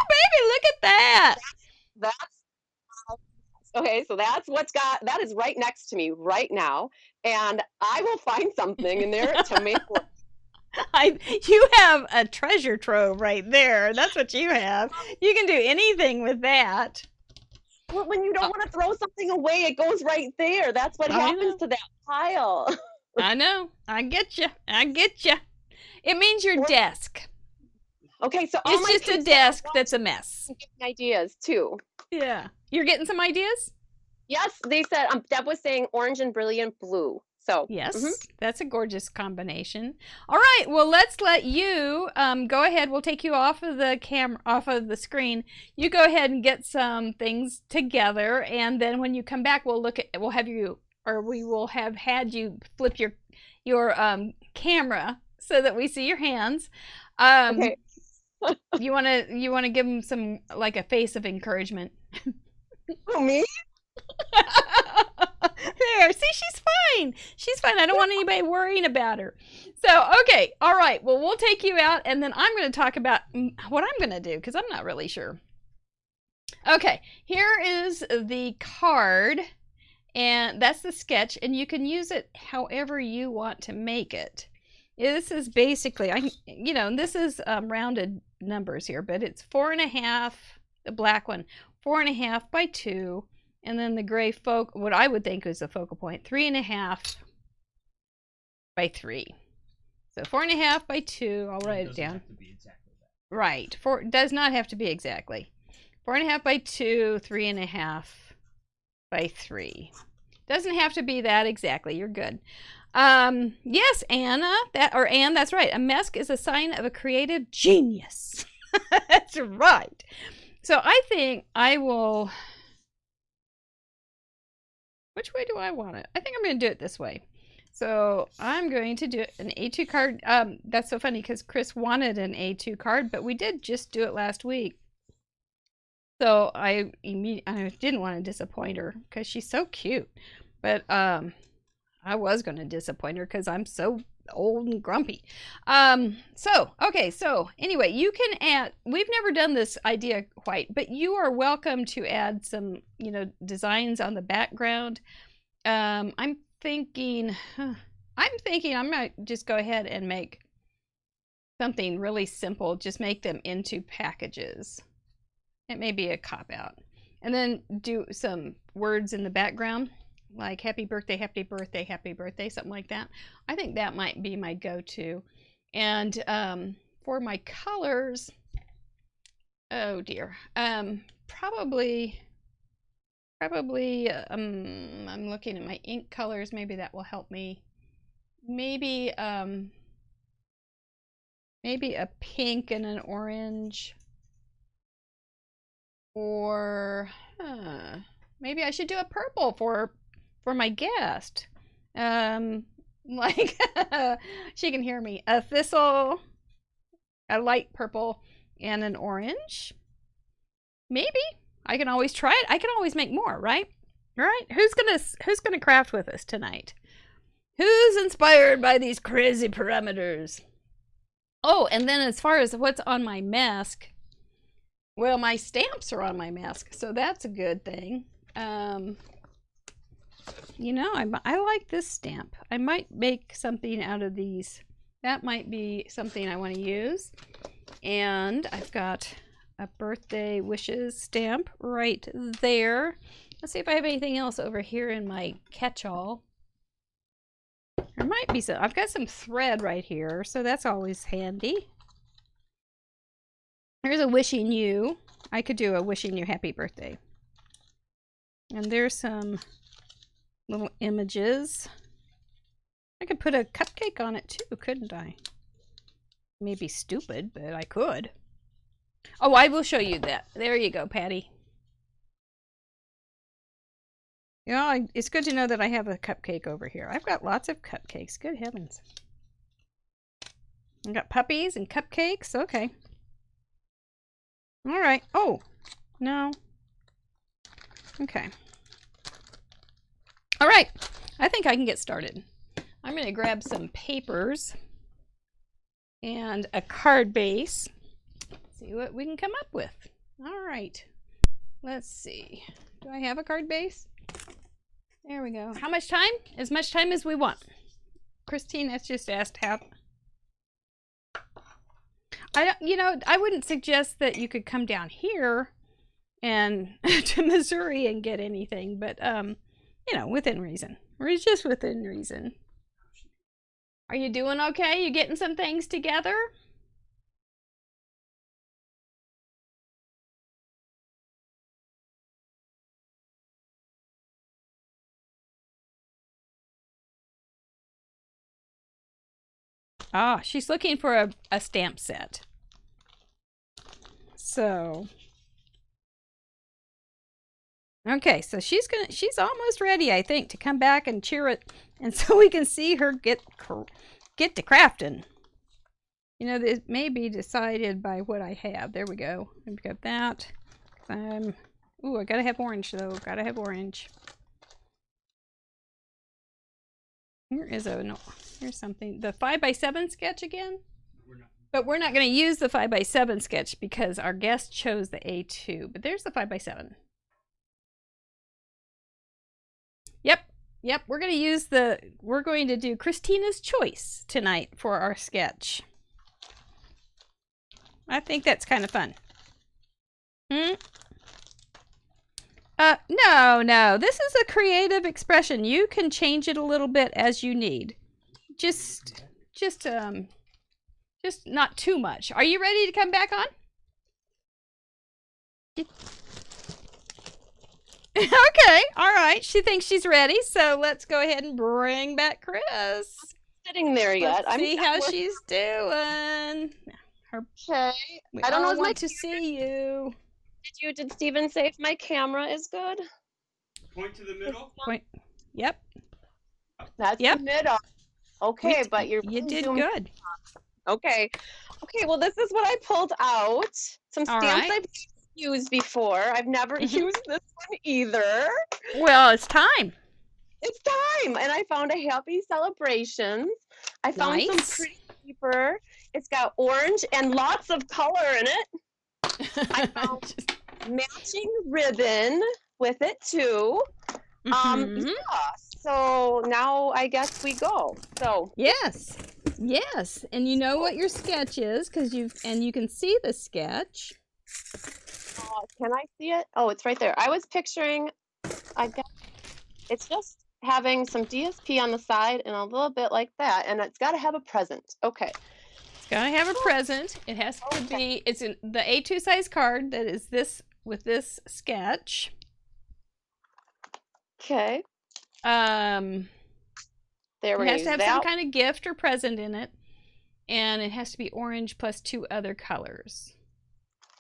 baby, look at that. That's okay, so that is right next to me right now, and I will find something in there to make work. You have a treasure trove right there. That's what you have. You can do anything with that. Well, when you don't want to throw something away, it goes right there. That's what happens to that pile. I know. I get you. It means your desk. Okay, so it's just a desk that's a mess. Ideas too. Yeah. You're getting some ideas? Yes, they said Deb was saying orange and brilliant blue. So yes, that's a gorgeous combination. All right, well, let's let you go ahead. We'll take you off of the camera, off of the screen. You go ahead and get some things together, and then when you come back, we will have had you flip your camera so that we see your hands. Okay. you want to give them some like a face of encouragement. Oh, me? There, see, she's fine. I don't want anybody worrying about her. So okay, all right, well, we'll take you out, and then I'm going to talk about what I'm going to do, because I'm not really sure. Okay, here is the card, and that's the sketch, and you can use it however you want to make it. This is basically, this is rounded numbers here, but it's 4.5, the black one, 4.5 by 2, and then the gray what I would think is a focal point, 3.5 by 3. So 4.5 by 2, I'll write it down. Have to be exactly that. Right, does not have to be exactly. 4.5 by 2, 3.5 by 3. Doesn't have to be that exactly, you're good. Yes, Anne, that's right. A mask is a sign of a creative genius. That's right. So I think I will... Which way do I want it? I think I'm going to do it this way. So I'm going to do an A2 card. That's so funny because Chris wanted an A2 card, but we did just do it last week. So I didn't want to disappoint her because she's so cute. But I was going to disappoint her because I'm so old and grumpy. So anyway, you can add, we've never done this idea quite, but you are welcome to add some, designs on the background. I'm thinking I might just go ahead and make something really simple, just make them into packages. It may be a cop-out. And then do some words in the background, like happy birthday, happy birthday, happy birthday, something like that. I think that might be my go-to. And for my colors, oh dear, probably Probably, I'm looking at my ink colors. Maybe that will help me. Maybe a pink and an orange. Or maybe I should do a purple for my guest. Like she can hear me. A thistle, a light purple, and an orange. Maybe I can always try it. I can always make more, right? Right? Who's gonna craft with us tonight? Who's inspired by these crazy parameters? Oh, and then as far as what's on my mask, well, my stamps are on my mask, so that's a good thing. You know, I like this stamp. I might make something out of these. That might be something I want to use. And I've got a birthday wishes stamp right there. Let's see if I have anything else over here in my catch-all. There might be some. I've got some thread right here, so that's always handy. Here's a wishing you. I could do a wishing you happy birthday. And there's some little images. I could put a cupcake on it too, couldn't I? Maybe stupid, but I could. Oh, I will show you that. There you go, Patty. You know, it's good to know that I have a cupcake over here. I've got lots of cupcakes. Good heavens. I've got puppies and cupcakes. Okay. All right. Oh, no. Okay. All right. I think I can get started. I'm going to grab some papers and a card base. See what we can come up with. All right. Let's see. Do I have a card base? There we go. How much time? As much time as we want. Christine has just asked how. You know, I wouldn't suggest that you could come down here and to Missouri and get anything, but you know, within reason. Or just within reason. Are you doing okay? You getting some things together? Ah, she's looking for a stamp set. So, okay, so she's almost ready, I think, to come back and cheer it, and so we can see her get to crafting. You know, this may be decided by what I have. There we go. We've got that. Ooh, I gotta have orange though. Gotta have orange. Here's something. The 5x7 sketch again? But we're not going to use the 5x7 sketch because our guest chose the A2. But there's the 5x7. Yep. We're going to do Christina's Choice tonight for our sketch. I think that's kind of fun. No. This is a creative expression. You can change it a little bit as you need. Just not too much. Are you ready to come back on? Okay, all right. She thinks she's ready, so let's go ahead and bring back Chris. I'm not sitting there yet. Let's see how she's doing. Okay. We I don't know. all want to see you. Did Steven say if my camera is good? Point to the middle. Point. Yep. That's the middle. Okay, but you did good. Okay. Well, this is what I pulled out. Some stamps I've used before. I've never used this one either. Well, it's time. It's time. And I found a Happy Celebrations. I found some pretty paper. It's got orange and lots of color in it. I found matching ribbon with it too. Yeah. So now I guess we go. So yes, and you know what your sketch is because you can see the sketch. Can I see it? Oh, it's right there. I was picturing. I guess it's just having some DSP on the side and a little bit like that, and it's got to have a present. Okay. It's got to have a present. It has to be. It's in the A2 size card that is this with this sketch. Okay. Um, There, we're it gonna has to use have some that. kind of gift or present in it, and it has to be orange plus 2 other colors,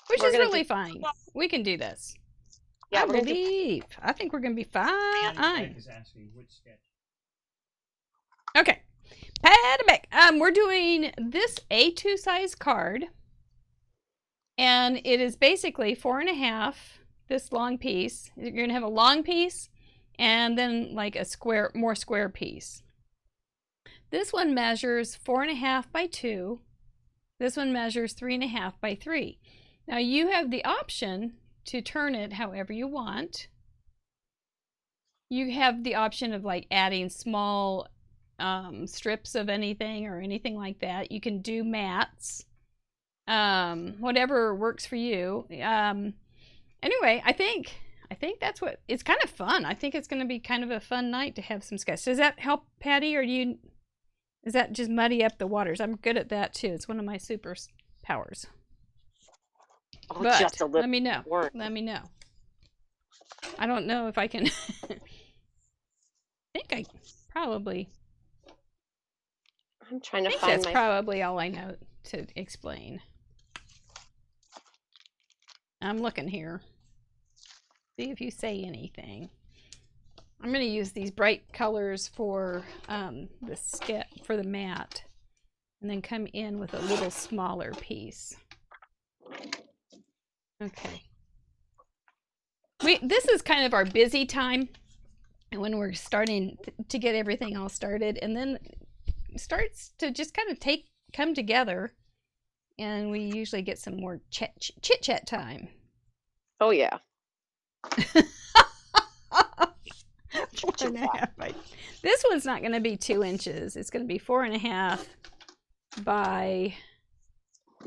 which We're is gonna do. really fine. We can do this. Yeah, I we're gonna do. think we're gonna be fine. Mike is asking which sketch. Okay, pat it back. We're doing this A2 size card, and it is basically 4.5. This long piece. You're gonna have a long piece, and then like a more square piece. This one measures 4.5 by 2. This one measures 3.5 by 3. Now you have the option to turn it however you want. You have the option of like adding small strips of anything or anything like that. You can do mats, whatever works for you. Anyway, I think that's what it's kind of fun. I think it's going to be kind of a fun night to have some sketches. Does that help, Patty, or does that just muddy up the waters? I'm good at that too. It's one of my superpowers. Oh, But just a little. let me know. Word. Let me know. I don't know if I can. I think I probably. I'm trying to I think find that's my. probably all I know to explain. I'm looking here. See if you say anything. I'm going to use these bright colors for the mat, and then come in with a little smaller piece. Okay. This is kind of our busy time, and when we're starting to get everything all started, and then it starts to just kind of come together, and we usually get some more chit chat time. Oh yeah. 4.5 this one's not going to be 2 inches. It's going to be 4.5 by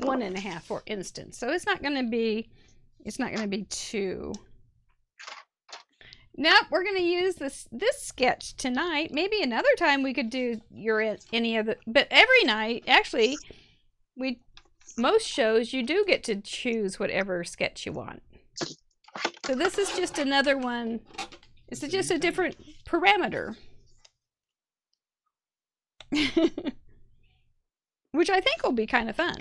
1.5, for instance. So it's not going to be 2. Nope, we're going to use this sketch tonight. Maybe another time we could do any of the, but every night, actually, most shows you do get to choose whatever sketch you want. So this is just another one. It's just a different parameter. Which I think will be kind of fun.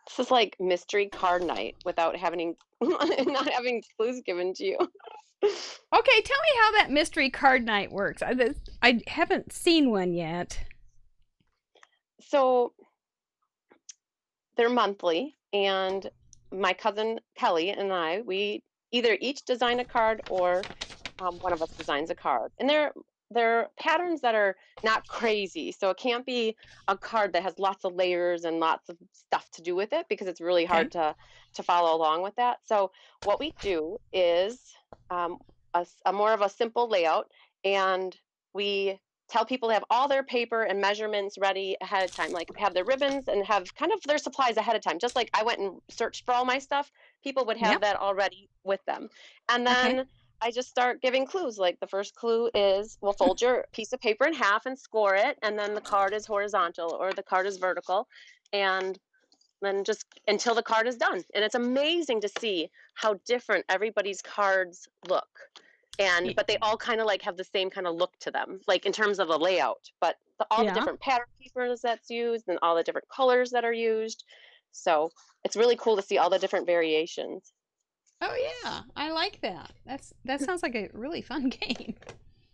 This is like mystery card night without having not having clues given to you. Okay, tell me how that mystery card night works. I haven't seen one yet. So they're monthly, and my cousin Kelly and I, we either each design a card or one of us designs a card, and they're patterns that are not crazy. So it can't be a card that has lots of layers and lots of stuff to do with it, because it's really hard to follow along with that. So what we do is a more of a simple layout, and we tell people to have all their paper and measurements ready ahead of time, like have their ribbons and have kind of their supplies ahead of time. Just like I went and searched for all my stuff, people would have that already with them. And then I just start giving clues. Like the first clue is, we'll fold your piece of paper in half and score it, and then the card is horizontal or the card is vertical, and then just until the card is done. And it's amazing to see how different everybody's cards look. But they all kind of like have the same kind of look to them, like in terms of the layout, but all the different pattern papers that's used and all the different colors that are used. So it's really cool to see all the different variations. Oh yeah, I like that. That sounds like a really fun game.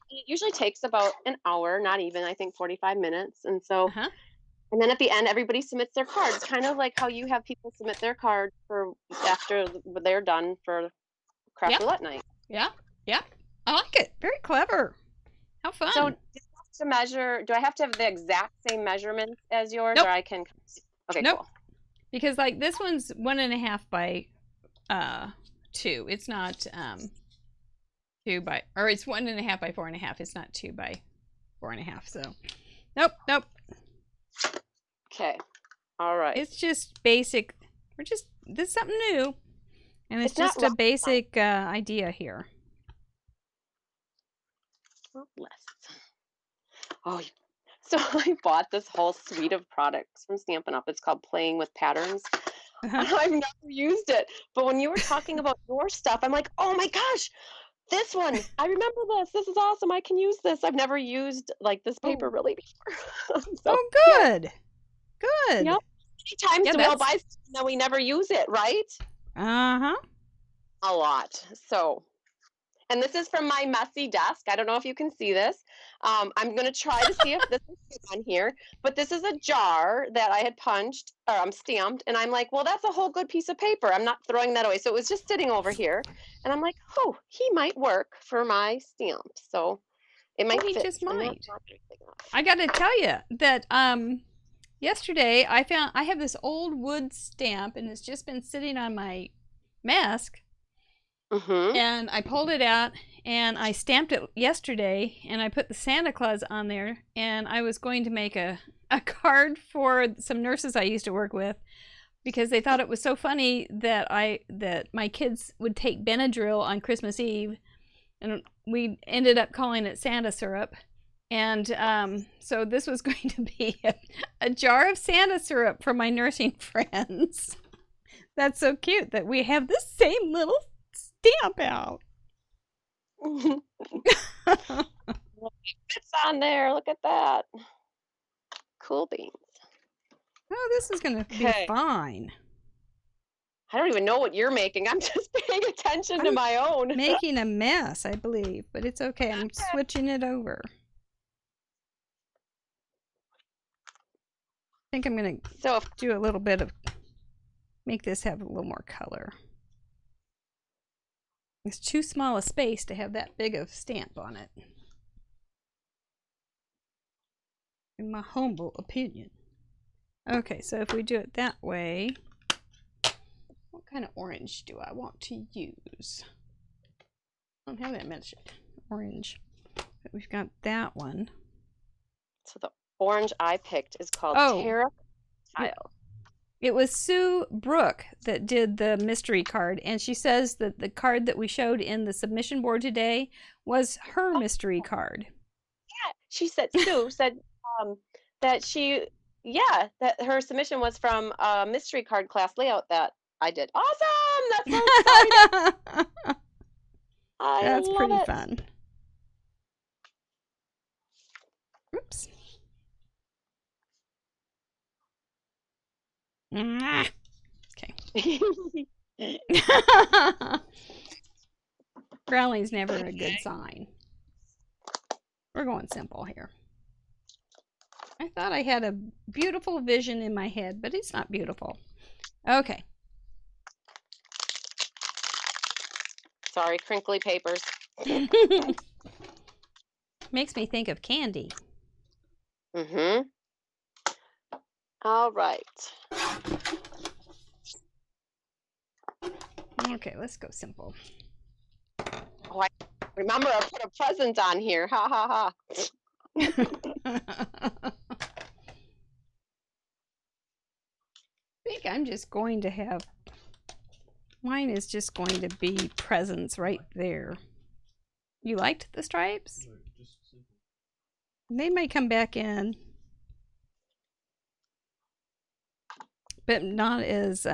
It usually takes about an hour, not even, I think 45 minutes. And so, and then at the end, everybody submits their cards, kind of like how you have people submit their cards for after they're done for Craft Roulette night. Yeah. I like it. Very clever. How fun. So to measure, do I have to have the exact same measurements as yours? Nope. Or I can, okay, nope. Cool. Because like this one's 1.5 by 2. It's not 2 by, or it's 1.5 by 4.5. It's not 2 by 4.5. So nope. Okay. All right. It's just basic. This is something new. And it's just a basic idea here. Oh, so I bought this whole suite of products from Stampin' Up. It's called Playing with Patterns. I've never used it. But when you were talking about your stuff, I'm like, oh my gosh, this one. I remember this. This is awesome. I can use this. I've never used like this paper Oh, really before. So, oh, yeah. good. Good. Yep. How many times Yeah, do we all that's, buy stuff and then we never use it, right? uh-huh. A lot. So, and this is from my messy desk. I don't know if you can see this. I'm going to try to see if this is fit on here. But this is a jar that I had punched or stamped. And I'm like, well, that's a whole good piece of paper. I'm not throwing that away. So it was just sitting over here. And I'm like, oh, he might work for my stamp. So it Oh, might he fit. just And that's might. not very big enough. I got to tell you that yesterday I have this old wood stamp and it's just been sitting on my mask. Mm-hmm. And I pulled it out and I stamped it yesterday and I put the Santa Claus on there and I was going to make a card for some nurses I used to work with because they thought it was so funny that my kids would take Benadryl on Christmas Eve and we ended up calling it Santa syrup. And so this was going to be a jar of Santa syrup for my nursing friends. That's so cute that we have the same little stamp out. It's on there. Look at that. Cool beans. Oh, this is going to be Okay. fine. I don't even know what you're making. I'm just paying attention to I'm my own. Making a mess, I believe, but it's okay. I'm switching it over. I think I'm going to do a little bit of, make this have a little more color. It's too small a space to have that big of stamp on it. In my humble opinion. Okay, so if we do it that way, what kind of orange do I want to use? I don't have that much orange, but we've got that one. So the orange I picked is called Terra Tile. It was Sue Brooke that did the mystery card, and she says that the card that we showed in the submission board today was her mystery card. Yeah, she said, Sue said that that her submission was from a mystery card class layout that I did. Awesome! That's so exciting! That's love pretty it. fun. Oops. Okay. Growling's never a good sign. We're going simple here. I thought I had a beautiful vision in my head, but it's not beautiful. Okay. Sorry, crinkly papers. Makes me think of candy. Mm-hmm. All right. Okay, let's go simple. Oh, I remember I put a present on here. Ha ha ha. I think I'm just going to have, mine is just going to be presents right there. You liked the stripes? They may come back in, but not as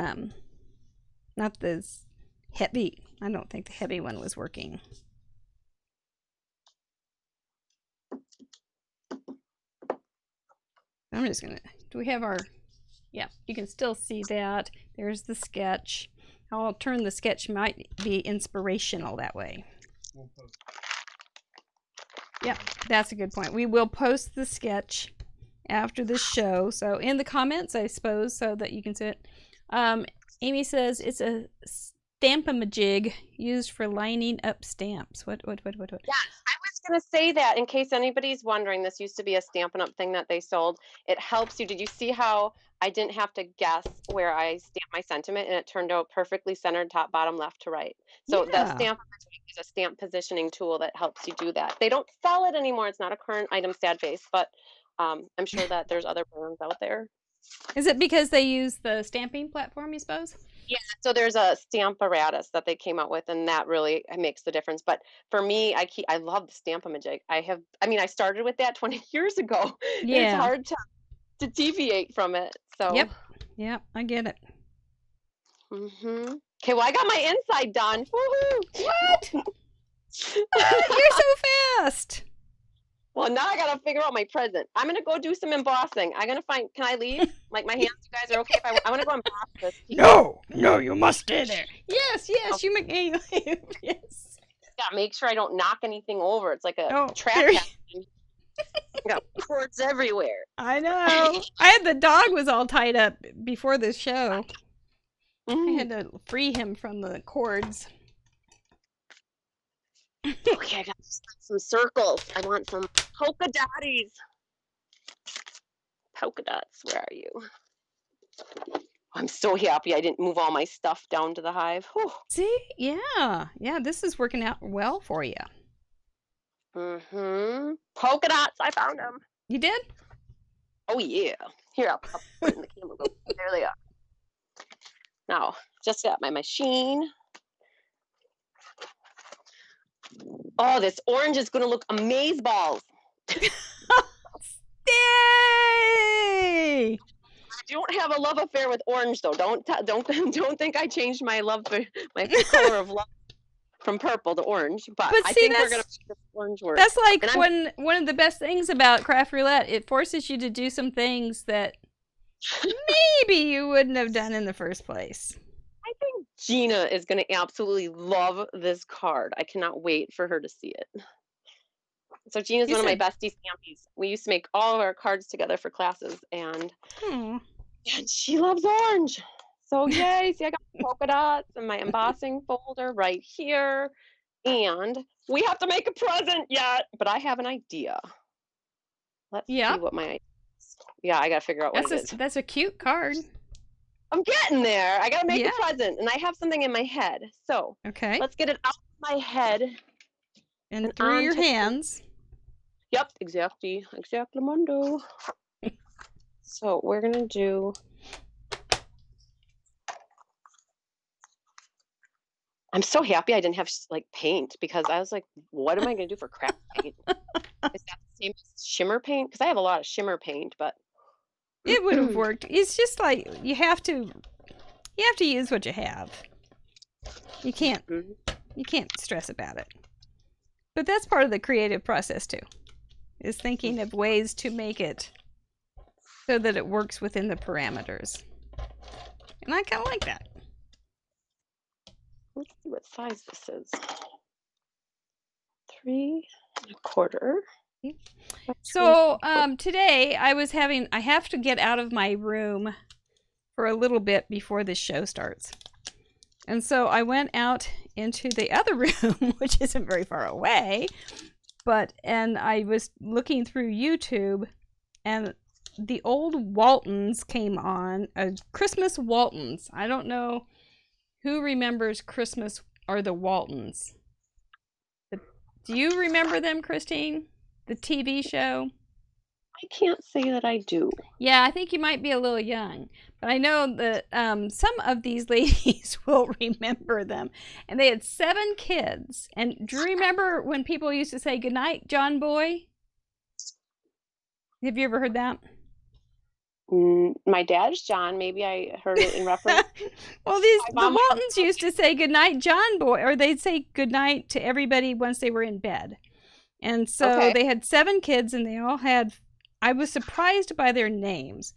heavy. I don't think the heavy one was working. I'm just gonna, do we have our, yeah, you can still see that. There's the sketch. How I'll turn the sketch might be inspirational that way. Yeah, that's a good point. We will post the sketch after the show. So in the comments, I suppose, so that you can see it. Amy says it's a stamp-a-majig used for lining up stamps. What? Yes, I was going to say that in case anybody's wondering. This used to be a Stampin' Up! Thing that they sold. It helps you. Did you see how I didn't have to guess where I stamped my sentiment, and it turned out perfectly centered, top, bottom, left to right. So Yeah. the Stamp-A-Majig is a stamp positioning tool that helps you do that. They don't sell it anymore. It's not a current item stat base, but I'm sure that there's other brands out there. Is it because they use the stamping platform, you suppose? Yeah, so there's a stamp apparatus that they came out with, and that really makes the difference. But for me, I love the Stamp-A-Majig. I started with that 20 years ago. Yeah. It's hard to deviate from it. So Yep, I get it. Mm-hmm. Okay, well, I got my inside done. Woohoo! What? You're so fast. Well, now I gotta figure out my present. I'm gonna go do some embossing. I'm gonna find. Can I leave? Like my hands, you guys are okay if I want to go emboss this piece. No, you must stay there. Yes, Oh. you make me leave. Yes. Yeah, make sure I don't knock anything over. It's like a Oh, trap. there you- Got cords everywhere. I know. The dog was all tied up before the show. I had to free him from the cords. Okay, I got some circles. I want some polka dotties. Polka dots, where are you? I'm so happy I didn't move all my stuff down to the hive. Whew. See? Yeah. Yeah, this is working out well for you. Mm-hmm. Polka dots, I found them. You did? Oh, yeah. Here, I'll put it in the camera. There they are. Now, just got my machine. Oh, this orange is going to look amazeballs. Yay! I don't have a love affair with orange, though. Don't think I changed my color of love from purple to orange. But I think we're gonna make this orange work. That's like one of the best things about Craft Roulette. It forces you to do some things that maybe you wouldn't have done in the first place. I think Gina is going to absolutely love this card. I cannot wait for her to see it. So Gina's one of my bestie stampies. We used to make all of our cards together for classes, and she loves orange. So yay! See, I got polka dots in my embossing folder right here, and we have to make a present yet. But I have an idea. Let's see what my idea is. Yeah, I got to figure out what it is. That's a cute card. I'm getting there. I got to make a present, and I have something in my head. So let's get it out of my head and through your hands. Yep, exactly, mundo. So we're gonna do. I'm so happy I didn't have like paint, because I was like, what am I gonna do for craft paint? Is that the same as shimmer paint? Because I have a lot of shimmer paint, but it would have worked. It's just like you have to use what you have. You can't stress about it. But that's part of the creative process too. Is thinking of ways to make it so that it works within the parameters. And I kind of like that. Let's see what size this is. 3 1/4. So today I have to get out of my room for a little bit before this show starts. And so I went out into the other room, which isn't very far away, and I was looking through YouTube, and the old Waltons came on, Christmas Waltons. I don't know who remembers Christmas or the Waltons. Do you remember them, Christine? The TV show? I can't say that I do. Yeah, I think you might be a little young. But I know that some of these ladies will remember them. And they had 7 kids. And do you remember when people used to say, "Goodnight, John Boy"? Have you ever heard that? My dad's John. Maybe I heard it in reference. Well, the Waltons used to say "Goodnight, John Boy," or they'd say goodnight to everybody once they were in bed. And so they had 7 kids, and they all had... I was surprised by their names.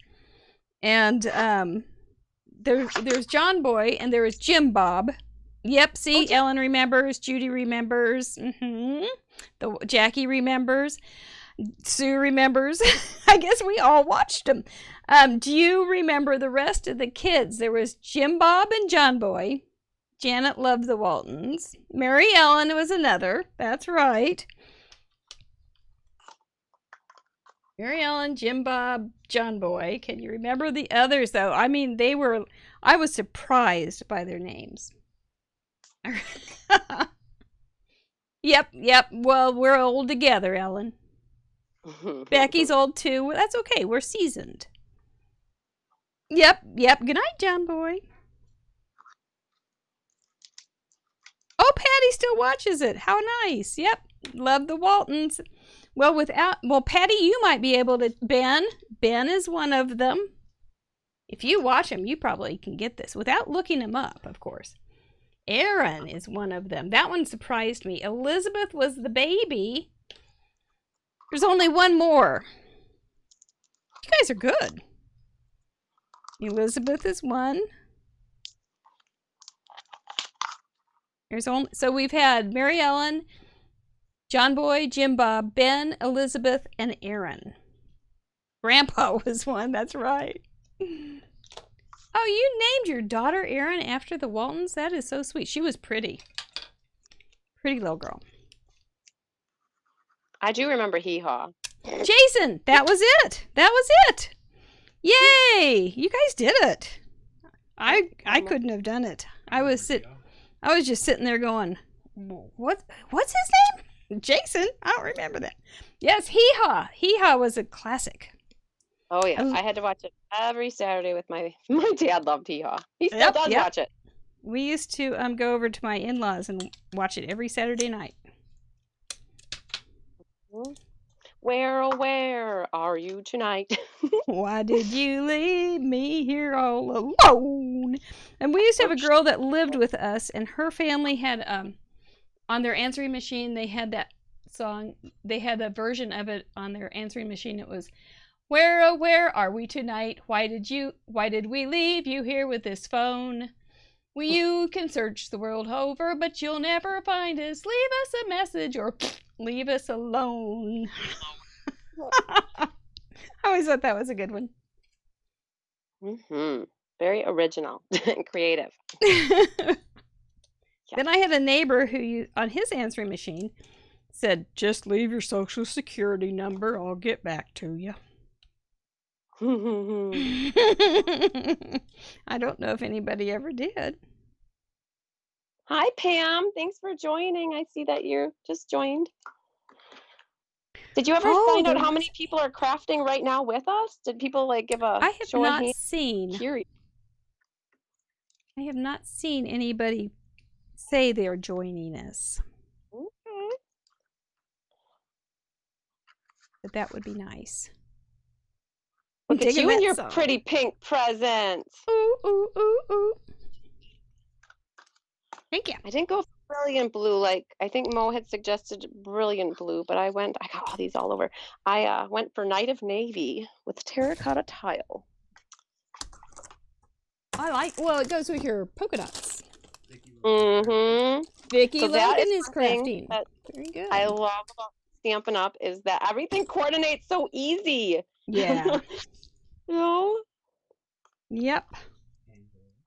And there's John Boy, and there was Jim Bob. Yep, see, Ellen remembers, Judy remembers, Jackie remembers, Sue remembers. I guess we all watched them. Do you remember the rest of the kids? There was Jim Bob and John Boy. Janet loved the Waltons. Mary Ellen was another. That's right. Mary Ellen, Jim Bob, John Boy. Can you remember the others, though? I mean, I was surprised by their names. Yep. Well, we're old together, Ellen. Becky's old, too. Well, that's okay. We're seasoned. Yep. Good night, John Boy. Oh, Patty still watches it. How nice. Yep. Love the Waltons. Well, Patty, you might be able to... Ben is one of them. If you watch them, you probably can get this without looking them up, of course. Aaron is one of them. That one surprised me. Elizabeth was the baby. There's only one more. You guys are good. Elizabeth is one. So we've had Mary Ellen, John Boy, Jim Bob, Ben, Elizabeth, and Aaron. Grandpa was one, that's right. Oh, you named your daughter Aaron after the Waltons? That is so sweet. She was pretty. Pretty little girl. I do remember Hee Haw. Jason, that was it. That was it. Yay! You guys did it. I couldn't have done it. I was just sitting there going, what's his name? Jason? I don't remember that. Yes, Hee Haw. Hee Haw was a classic. Oh yeah, I had to watch it every Saturday with my dad. Loved Hee Haw. He still does watch it. We used to go over to my in-laws and watch it every Saturday night. Where, oh, where are you tonight? Why did you leave me here all alone? And we used to have a girl that lived with us, and her family had on their answering machine, they had that song. They had a version of it on their answering machine. It was, where, oh, where are we tonight? Why did we leave you here with this phone? Well, you can search the world over, but you'll never find us. Leave us a message or leave us alone. I always thought that was a good one. Very original and creative. Then I had a neighbor who, on his answering machine, said, just leave your social security number. I'll get back to you. I don't know if anybody ever did. Hi, Pam. Thanks for joining. I see that you just joined. Did you ever find out how many people are crafting right now with us? Did people give a show of hands? I have not seen anybody say they're joining us. Okay. But that would be nice. Look at you and your pretty pink presents. Ooh, ooh, ooh, ooh. Thank you. I didn't go for brilliant blue. I think Mo had suggested brilliant blue, but I got all these all over. I went for Night of Navy with terracotta tile. Well, it goes with your polka dots. Vicki Logan is crafting. Very good. I love about Stampin' Up! Is that everything coordinates so easy. Yeah. You know? Yep.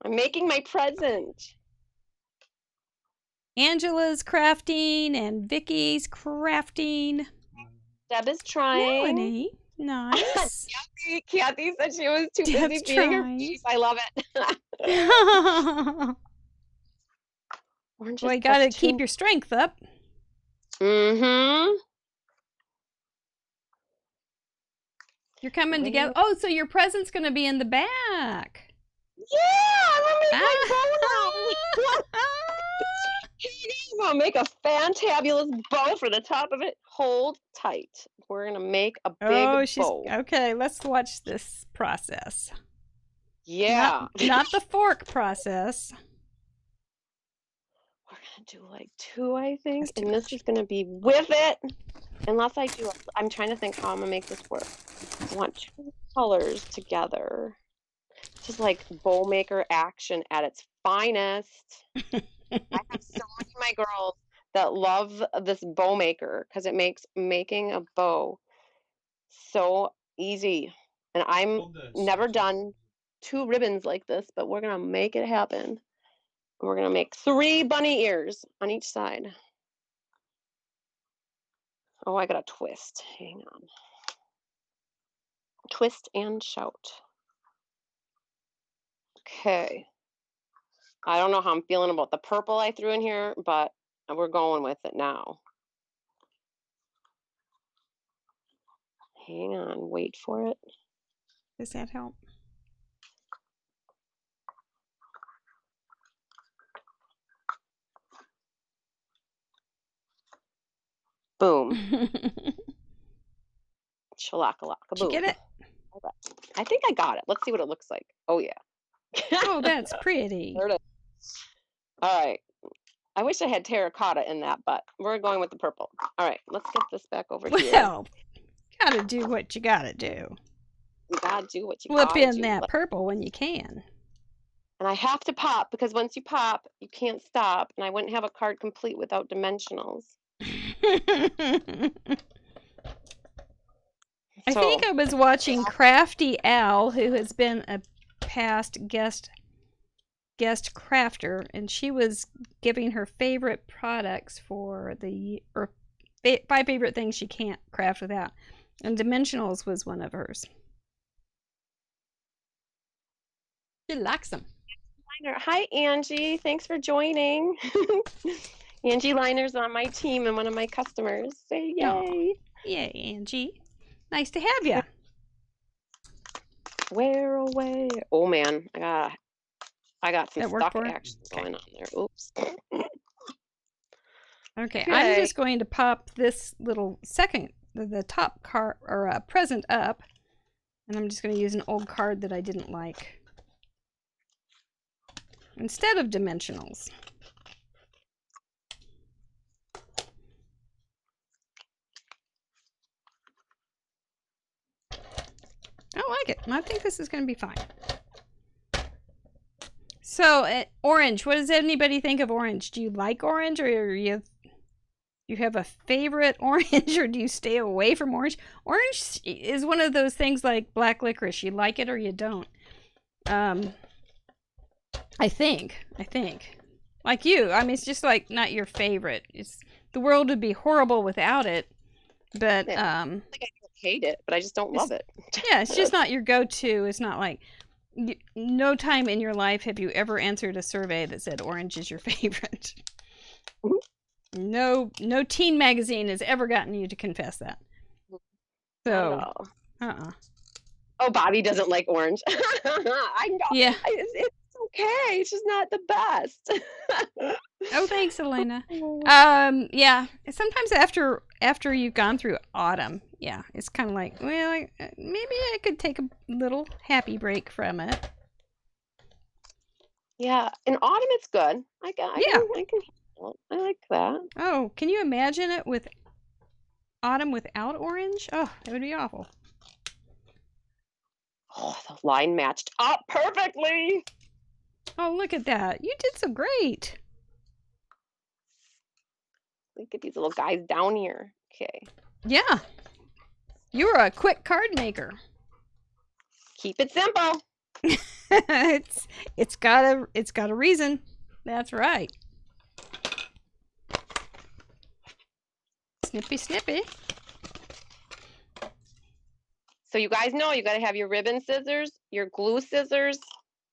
I'm making my present. Angela's crafting and Vicky's crafting. Deb is trying. Melanie, nice. Kathy said she was too busy feeding her face. I love it. Well, you gotta keep your strength up. You're coming together. Oh, so your present's gonna be in the back. Yeah, I'm gonna make a fantabulous bow for the top of it. Hold tight. We're gonna make a big bow. Okay, let's watch this process. Yeah. Not the fork process. We're gonna do 2, I think, and this is gonna be with it. Unless I do, I'm trying to think how I'm gonna make this work. I want 2 colors together. Just bow maker action at its finest. I have so many of my girls that love this bow maker because it makes making a bow so easy. And I'm never done 2 ribbons like this, but we're gonna make it happen. We're gonna make 3 bunny ears on each side. Oh, I gotta twist. Hang on. Twist and shout. Okay. I don't know how I'm feeling about the purple I threw in here, but we're going with it now. Hang on, wait for it. Does that help? Boom. Shalaka-laka, boom. Did you get it? I think I got it. Let's see what it looks like. Oh, yeah. Oh, that's pretty. There it is. All right. I wish I had terracotta in that, but we're going with the purple. All right, let's get this back over here. Well, gotta do what you gotta do. You gotta do what you Flip gotta in do. that purple when you can. And I have to pop, because once you pop, you can't stop, and I wouldn't have a card complete without dimensionals. I think I was watching Crafty Al, who has been a past guest crafter, and she was giving her favorite products for or 5 favorite things she can't craft without, and dimensionals was one of hers. She likes them. Hi, Angie. Thanks for joining. Angie Liner's on my team and one of my customers. Say yay. Oh, yay, Angie. Nice to have you. Where away? Oh, man. I got some stuck action going on there. Oops. Okay, I'm just going to pop this little the top card or present up, and I'm just going to use an old card that I didn't like instead of dimensionals. I like it. I think this is going to be fine. So, orange. What does anybody think of orange? Do you like orange, or you have a favorite orange, or do you stay away from orange? Orange is one of those things like black licorice. You like it or you don't. I think. Like you. I mean, it's just like not your favorite. The world would be horrible without it. But I think I don't hate it, but I just don't love it. Yeah, it's just not your go-to. It's not like no time in your life have you ever answered a survey that said orange is your favorite. No teen magazine has ever gotten you to confess that. So, Oh, Bobby doesn't like orange. I know. Yeah. It's okay. It's just not the best. Oh, thanks, Elena. Yeah. Sometimes after you've gone through autumn, yeah, it's kind of like, well, maybe I could take a little happy break from it. Yeah, in autumn it's good. I can handle it. I like that. Oh, can you imagine it with autumn without orange? Oh, that would be awful. Oh, the line matched up perfectly. Oh, look at that. You did so great. Look at these little guys down here. Okay. Yeah. You're a quick card maker. Keep it simple. It's got a reason. That's right. Snippy, snippy. So you guys know you got to have your ribbon scissors, your glue scissors,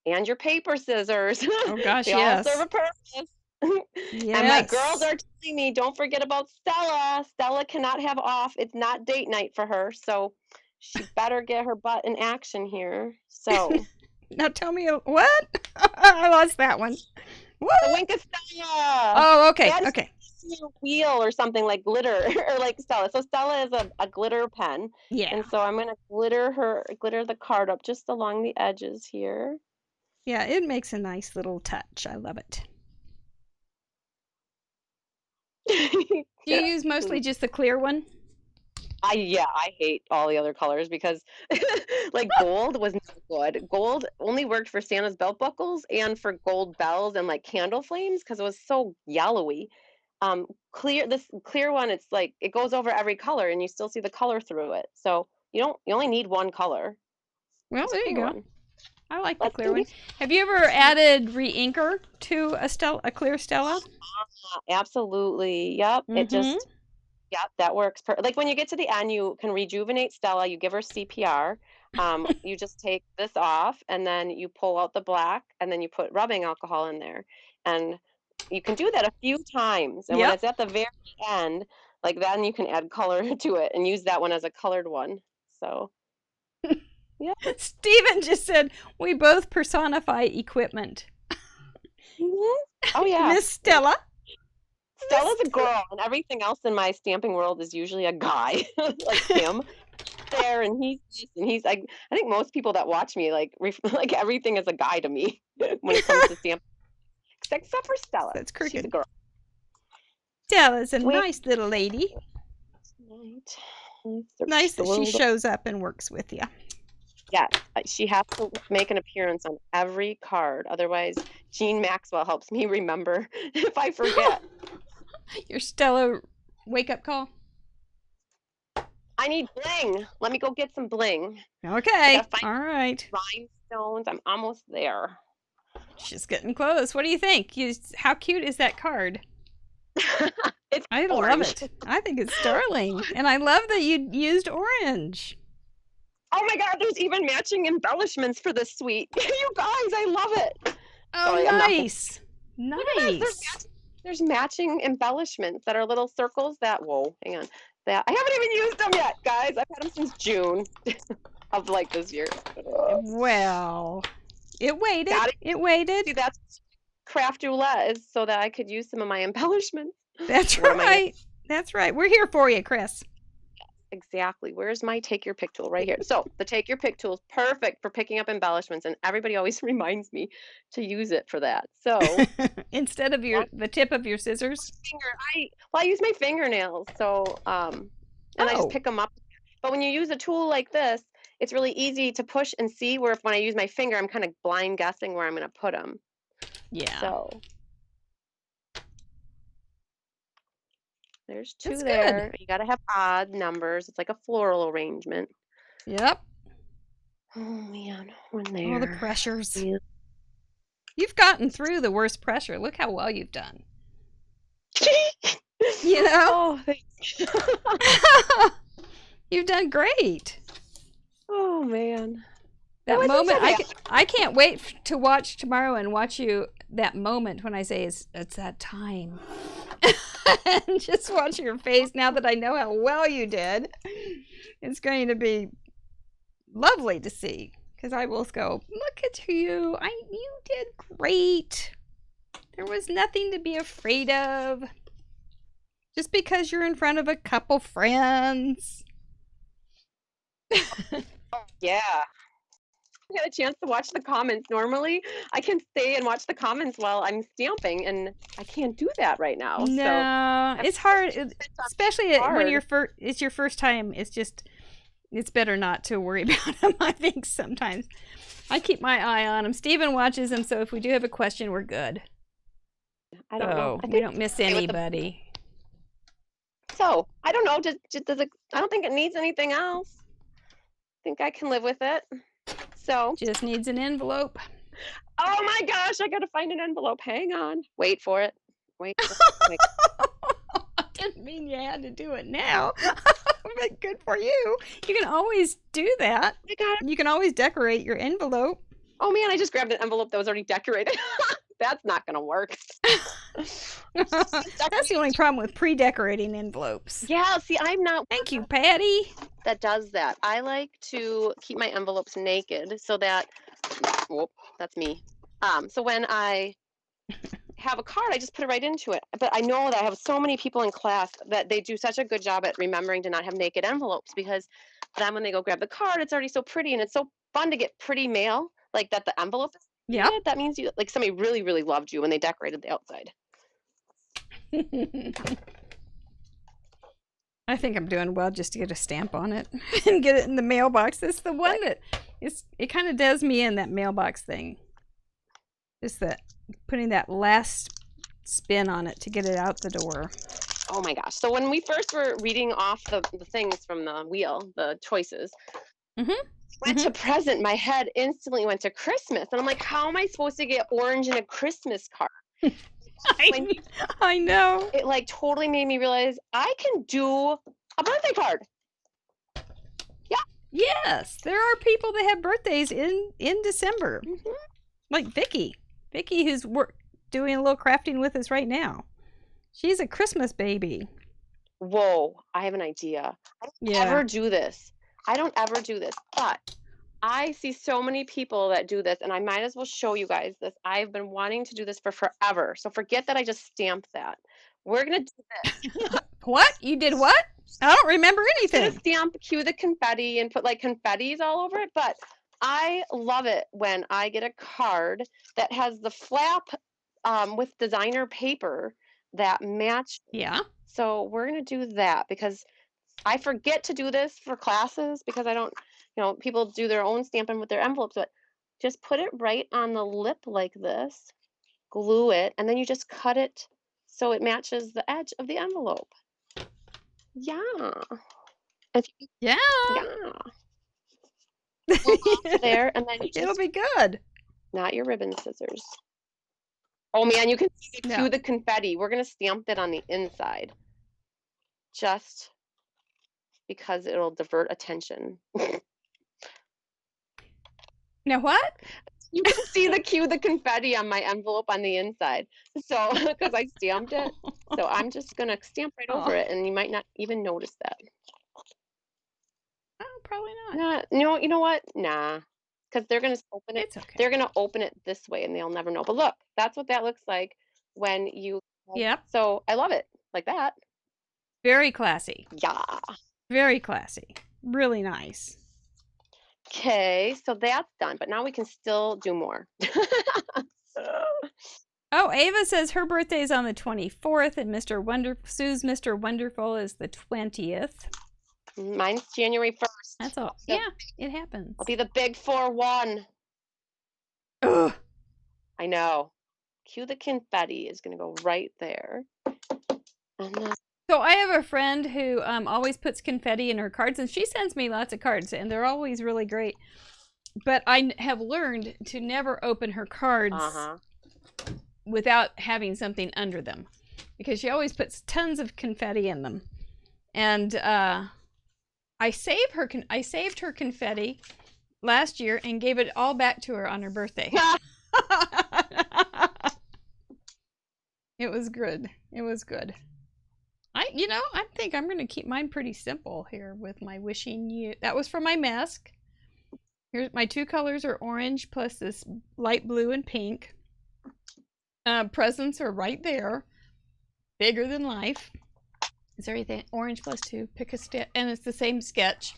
and your paper scissors. Oh gosh, they yes. all serve a purpose. Yes. And my girls are telling me, don't forget about Stella. Stella cannot have off. It's not date night for her, so she better get her butt in action here. So now tell me what? I lost that one. What? The wink of Stella. Oh, okay. Okay. Wheel or something like glitter or like Stella. So Stella is a glitter pen. Yeah. And so I'm gonna glitter the card up just along the edges here. Yeah, it makes a nice little touch. I love it. Do you use mostly just the clear one? I hate all the other colors because like gold was not good. Gold only worked for Santa's belt buckles and for gold bells and like candle flames because it was so yellowy. This clear one, it's like it goes over every color and you still see the color through it. So you only need one color. Well, there you go. I like the clear one. Have you ever added re-inker to a clear Stella? Absolutely. Yep. Mm-hmm. Yep, that works. Like when you get to the end, you can rejuvenate Stella. You give her CPR. You just take this off and then you pull out the black and then you put rubbing alcohol in there. And you can do that a few times. And when it's at the very end, like then you can add color to it and use that one as a colored one. So, yeah. Steven just said, we both personify equipment. Mm-hmm. Oh, yeah. Miss Stella. Stella's a girl, and everything else in my stamping world is usually a guy, like him. there and he's this and he's like. I think most people that watch me like like everything is a guy to me when it comes to stamp, except for Stella. That's She's a crooked. girl. Stella's a Wait. nice little lady. Right. Nice that she shows up and works with you. Yeah, she has to make an appearance on every card. Otherwise, Jean Maxwell helps me remember if I forget. Your Stella wake-up call? I need bling. Let me go get some bling. Okay. gotta find- All right. Rhinestones. I'm almost there. She's getting close. What do you think? How cute is that card? It's I orange. love it. I think it's darling. And I love that you used orange. Oh my God, there's even matching embellishments for this suite. You guys, I love it. Oh, Sorry, I'm not- nice. Nice. There's matching embellishments that are little circles that, whoa, hang on. That I haven't even used them yet, guys. I've had them since June of like this year. Well, it waited. Got it. It waited. See, that's craft roulette is so that I could use some of my embellishments. That's right. That's right. We're here for you, Chris. Exactly. Where's my take your pick tool? Right here. So the take your pick tool is perfect for picking up embellishments, and everybody always reminds me to use it for that. So instead of the tip of your scissors. I use my fingernails. So and I just pick them up. But when you use a tool like this, it's really easy to push and see. Where when I use my finger, I'm kind of blind guessing where I'm going to put them. Yeah. So there's two That's there. good. You got to have odd numbers. It's like a floral arrangement. Yep. Oh man, one there. All the pressures. Yeah. You've gotten through the worst pressure. Look how well you've done. You know? Oh, thanks. You've done great. Oh man. That wasn't moment, so bad. I can't wait to watch tomorrow and watch you that moment when I say it's that time. And just watch your face now that I know how well you did. It's going to be lovely to see because I will go, look at you. You did great. There was nothing to be afraid of. Just because you're in front of a couple friends. Yeah. I got a chance to watch the comments. Normally, I can stay and watch the comments while I'm stamping, and I can't do that right now. No, so it's hard, especially when hard. it's your first time. It's better not to worry about them. I think sometimes I keep my eye on them. Steven watches them, so if we do have a question, we're good. I don't know. We don't miss anybody. So I don't know. Does it? I don't think it needs anything else. I think I can live with it. So Just needs an envelope. oh my gosh, I gotta find an envelope. Hang on. Wait for it. Wait. I didn't mean you had to do it now. But good for you. You can always do that. I got it. You can always decorate your envelope. Oh man, I just grabbed an envelope that was already decorated. That's not gonna work. That's the only problem with pre-decorating envelopes. Yeah, see, I'm not. Thank you, Patty. That does that. I like to keep my envelopes naked so that, whoop, that's me. So when I have a card, I just put it right into it. But I know that I have so many people in class that they do such a good job at remembering to not have naked envelopes because then when they go grab the card, it's already so pretty and it's so fun to get pretty mail like that. The envelope is Yeah. that means you like somebody really, really loved you when they decorated the outside. I think I'm doing well just to get a stamp on it and get it in the mailbox. It's the one that it kind of does me in, that mailbox thing. Just that putting that last spin on it to get it out the door. Oh my gosh. So when we first were reading off the things from the wheel, the choices, went to present, my head instantly went to Christmas. And I'm like, how am I supposed to get orange in a Christmas card? I know. It like totally made me realize I can do a birthday card. Yeah. Yes, there are people that have birthdays in December. Like Vicky, who's doing a little crafting with us right now. She's a Christmas baby. Whoa, I have an idea. I don't ever do this. But I see so many people that do this, and I might as well show you guys this. I've been wanting to do this for forever. So forget that I just stamped that. We're going to do this. What? You did what? I don't remember Get a anything. stamp, cue the confetti, and put like confettis all over it. But I love it when I get a card that has the flap with designer paper that match. Yeah. So we're gonna do that because I forget to do this for classes because I don't, people do their own stamping with their envelopes, but just put it right on the lip like this, glue it, and then you just cut it so it matches the edge of the envelope. Yeah. Yeah. Yeah. There, and then you It'll just, be good. not your ribbon scissors. Oh man, you can No. cue the confetti. We're gonna stamp it on the inside. Just because it'll divert attention. Now what? You can see the confetti on my envelope on the inside. So, because I stamped it. So I'm just gonna stamp right over it, and you might not even notice that. Oh, probably not. No, you know what? Nah, because they're gonna open it. It's okay. They're gonna open it this way, and they'll never know. But look, that's what that looks like when you. Yep. So I love it like that. Very classy. Yeah. Very classy. Really nice. Okay, so that's done, but now we can still do more. Oh, Ava says her birthday is on the 24th, and Sue's Mr. Wonderful is the 20th. Mine's January 1st. That's all. Yeah, it happens. I'll be the big 4-1. Ugh. I know. Cue the confetti is going to go right there. And then... So I have a friend who always puts confetti in her cards, and she sends me lots of cards, and they're always really great. But I have learned to never open her cards without having something under them, because she always puts tons of confetti in them. And I saved her confetti last year and gave it all back to her on her birthday. It was good. It was good. I think I'm going to keep mine pretty simple here with my wishing you. That was for my mask. Here's my two colors are orange plus this light blue and pink. Presents are right there. Bigger than life. Is there anything? Orange plus 2. Pick a step. And it's the same sketch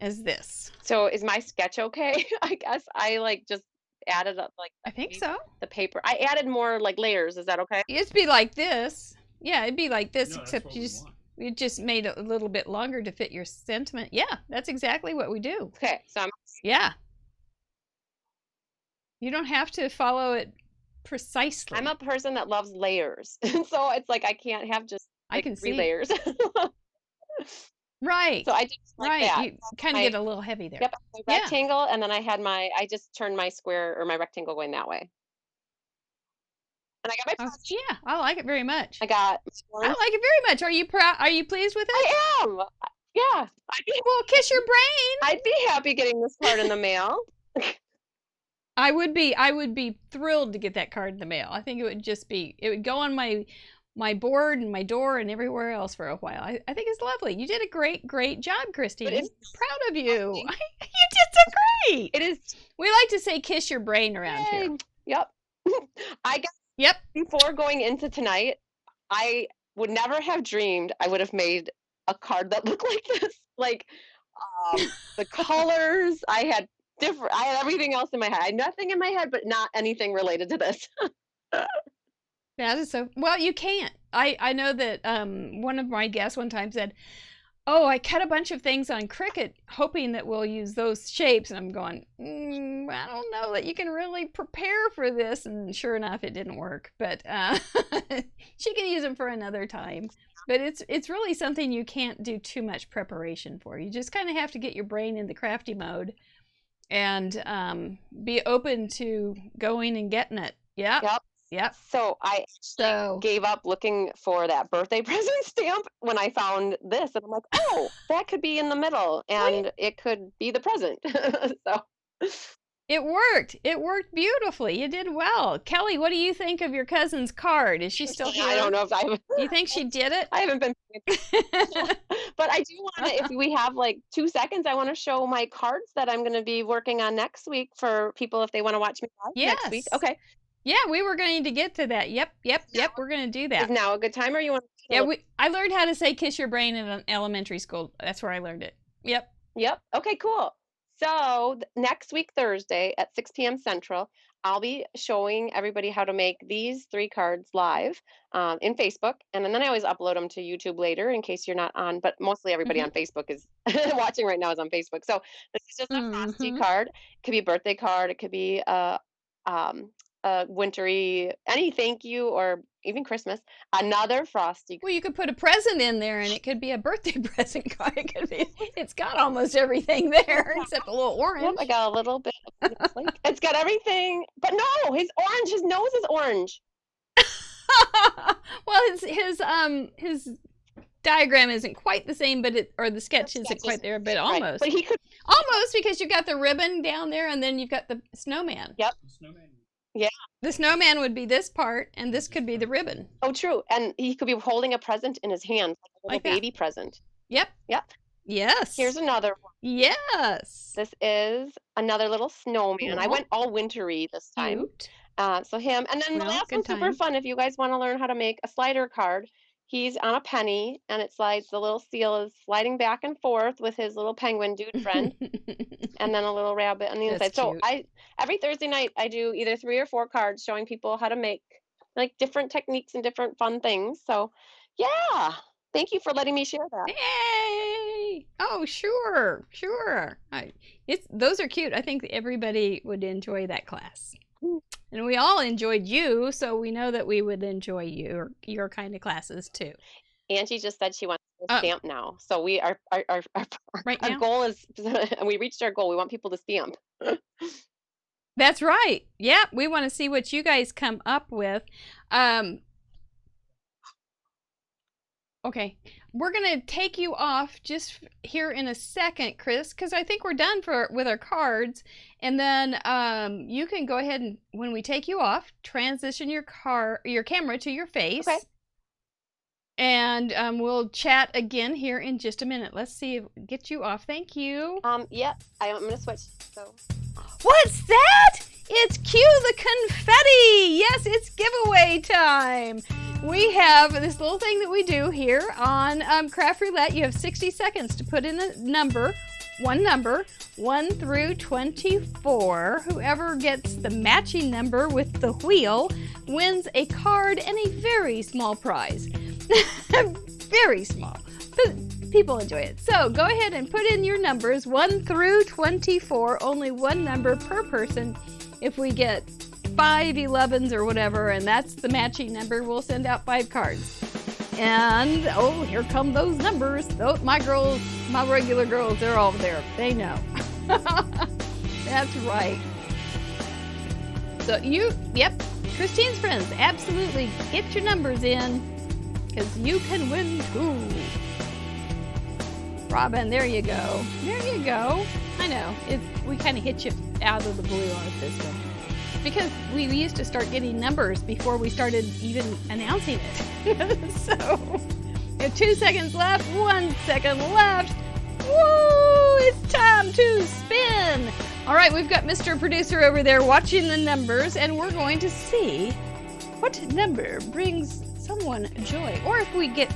as this. So is my sketch okay? I guess I just added up I think so. The paper. I added more layers. Is that okay? It'd be like this. Yeah, it'd be like this, No, except you just made it a little bit longer to fit your sentiment. Yeah, that's exactly what we do. Okay, so Yeah. You don't have to follow it precisely. I'm a person that loves layers. So it's like I can't have just I can 3 see. layers. Right. So I did like that. You kind of get a little heavy there. Yep, rectangle, and then I just turned my square or my rectangle going that way. And I got my present. Yeah, I like it very much. I like it very much. Are you proud? Are you pleased with it? I am. Yeah. Well, kiss your brain. I'd be happy getting this card in the mail. I would be thrilled to get that card in the mail. I think it would go on my board and my door and everywhere else for a while. I think it's lovely. You did a great job, Christine. I'm proud of you. You did so great. It is. We like to say kiss your brain around here. Yep. I guess. Yep. Before going into tonight, I would never have dreamed I would have made a card that looked like this. The colors, I had everything else in my head. I had nothing in my head, but not anything related to this. That is so. Well, you can't. I know that one of my guests one time said, "Oh, I cut a bunch of things on Cricut, hoping that we'll use those shapes." And I'm going, I don't know that you can really prepare for this. And sure enough, it didn't work. But she can use them for another time. But it's really something you can't do too much preparation for. You just kind of have to get your brain in the crafty mode and be open to going and getting it. Yep. So I gave up looking for that birthday present stamp when I found this. And I'm like, oh, that could be in the middle. And it could be the present. So it worked. It worked beautifully. You did well. Kelly, what do you think of your cousin's card? Is she still here? I don't know if I have. Do you think she did it? I haven't been. But I do want to, if we have 2 seconds, I want to show my cards that I'm going to be working on next week for people if they want to watch me live next week. Okay. Yeah, we were going to get to that. Yep. We're going to do that. Is now a good time, or you want to Yeah, I learned how to say kiss your brain in elementary school. That's where I learned it. Yep. Yep. Okay, cool. So next week, Thursday at 6 p.m. Central, I'll be showing everybody how to make these 3 cards live in Facebook. And then I always upload them to YouTube later in case you're not on, but mostly everybody on Facebook is watching right now is on Facebook. So this is just a frosty card. It could be a birthday card. It could be a wintry, any thank you, or even Christmas. Another frosty. Well, you could put a present in there, and it could be a birthday present card. It could be. It's got almost everything there except a little orange. Yep, I got a little bit. It's got everything, but no, his nose is orange. Well, his diagram isn't quite the same, but the sketch isn't quite there, but almost. Right. But he could almost, because you got the ribbon down there, and then you've got the snowman. Yep. Yeah. The snowman would be this part, and this could be the ribbon. Oh, true. And he could be holding a present in his hand, like a baby present. Yep. Yes. Here's another one. Yes. This is another little snowman. Cool. I went all wintry this time. So him. And then the last one's super fun. If you guys want to learn how to make a slider card, he's on a penny, and it slides. The little seal is sliding back and forth with his little penguin dude friend, and then a little rabbit on the inside. So every Thursday night I do either 3 or 4 cards showing people how to make like different techniques and different fun things. So yeah, thank you for letting me share that. Yay! Oh, sure. Those are cute. I think everybody would enjoy that class. And we all enjoyed you, so we know that we would enjoy your kind of classes too. Angie just said she wants to stamp now. So our goal is, and we reached our goal. We want people to stamp. That's right. Yeah, we want to see what you guys come up with. Okay, we're gonna take you off just here in a second, Chris, because I think we're done with our cards, and then you can go ahead and, when we take you off, transition your camera to your face. Okay. And we'll chat again here in just a minute. Let's see, get you off. Thank you. Yeah, I'm gonna switch. So. What's that? It's cue the confetti. Yes, it's giveaway time. We have this little thing that we do here on Craft Roulette. You have 60 seconds to put in a number, one number, 1 through 24. Whoever gets the matching number with the wheel wins a card and a very small prize. Very small. But people enjoy it. So go ahead and put in your numbers, 1 through 24. Only one number per person. If we get 5 11s or whatever, and that's the matching number, we'll send out 5 cards. And here come those numbers. My regular girls, they're all there. They know. That's right. So Christine's friends, absolutely get your numbers in, because you can win too. Robin, there you go. There you go. I know, we kind of hit you out of the blue on this one, because we used to start getting numbers before we started even announcing it. So, we have 2 seconds left, 1 second left. Woo! It's time to spin. All right, we've got Mr. Producer over there watching the numbers, and we're going to see what number brings someone joy. Or if we get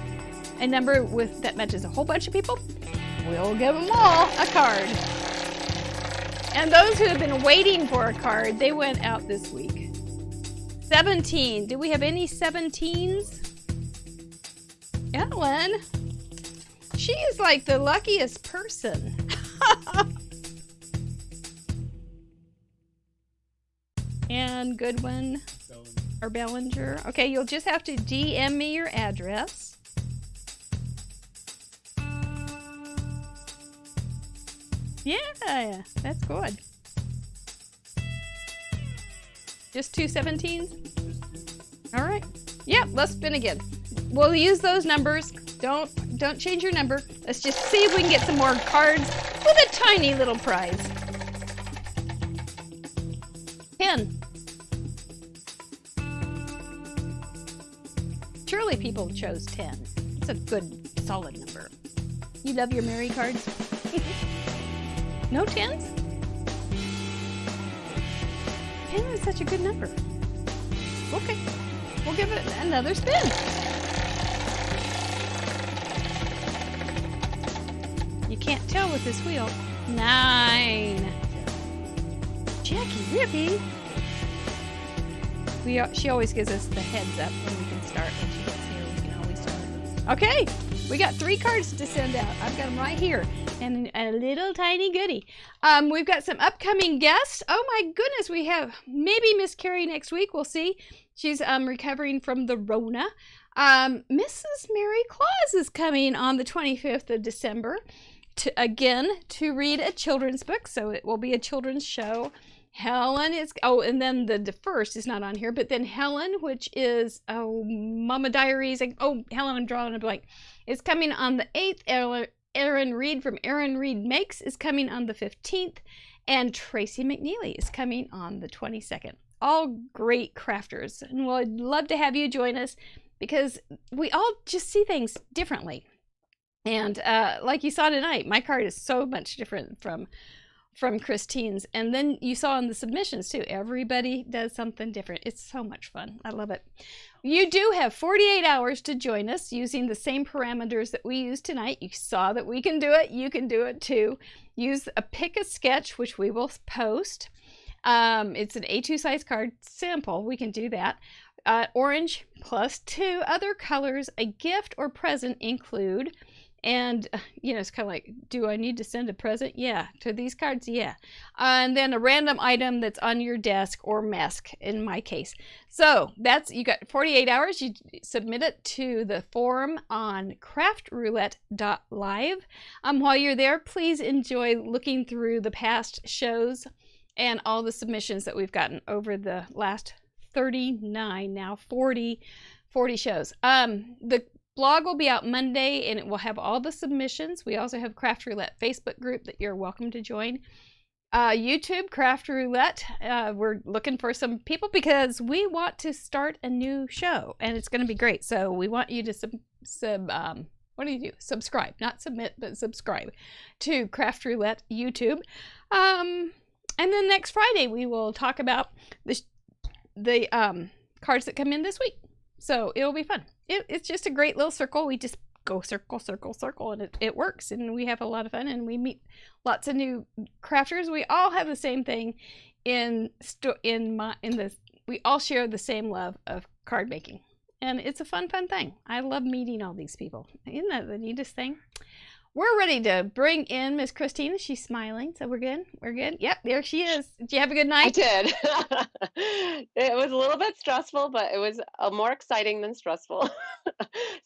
a number that matches a whole bunch of people, we'll give them all a card. And those who have been waiting for a card, they went out this week. 17. Do we have any 17s? Ellen. She is like the luckiest person. And Goodwin or Bellinger. Okay, you'll just have to DM me your address. Yeah, that's good. Just 2 17s? All right. Yep, let's spin again. We'll use those numbers. Don't change your number. Let's just see if we can get some more cards with a tiny little prize. 10. Surely people chose 10. It's a good, solid number. You love your Mary cards? No 10s? 10 is such a good number. Okay, we'll give it another spin. can't tell with this wheel. 9. Jackie Rippy. She always gives us the heads up when we can start. When she gets here, we can always start. Okay, we got 3 cards to send out. I've got them right here. And a little tiny goodie. We've got some upcoming guests. Oh my goodness, we have maybe Miss Carrie next week. We'll see. She's recovering from the Rona. Mrs. Mary Claus is coming on the 25th of December to read a children's book. So it will be a children's show. Helen is, and then the first is not on here, but then Helen, which is Mama Diaries. Helen, I'm drawing a blank. Is coming on the 8th. Aaron Reed from Aaron Reed Makes is coming on the 15th. And Tracy McNeely is coming on the 22nd. All great crafters. And we'd love to have you join us because we all just see things differently. And like you saw tonight, my card is so much different from Christine's, and then you saw in the submissions too, everybody does something different. It's so much fun. I love it. You do have 48 hours to join us using the same parameters that we used tonight. You saw that we can do it. You can do it too. Pick a sketch, which we will post. It's an A2 size card sample. We can do that. Orange plus 2 other colors. A gift or present include. And, it's kind of like, do I need to send a present? Yeah. To these cards? Yeah. And then a random item that's on your desk or mask, in my case. So you got 48 hours. You submit it to the forum on craftroulette.live. While you're there, please enjoy looking through the past shows and all the submissions that we've gotten over the last 39, now 40 shows. The blog will be out Monday, and it will have all the submissions. We also have Craft Roulette Facebook group that you're welcome to join. YouTube, Craft Roulette. We're looking for some people because we want to start a new show, and it's going to be great. So we want you to what do you do? Subscribe, not submit, but subscribe to Craft Roulette YouTube. And then next Friday we will talk about the cards that come in this week. So it'll be fun. It's just a great little circle. We just go circle, circle, circle, and it works. And we have a lot of fun, and we meet lots of new crafters. We all have the same thing we all share the same love of card making. And it's a fun thing. I love meeting all these people. Isn't that the neatest thing? We're ready to bring in Miss Christina. She's smiling, so we're good. We're good. Yep, there she is. Did you have a good night? I did. It was a little bit stressful, but it was more exciting than stressful.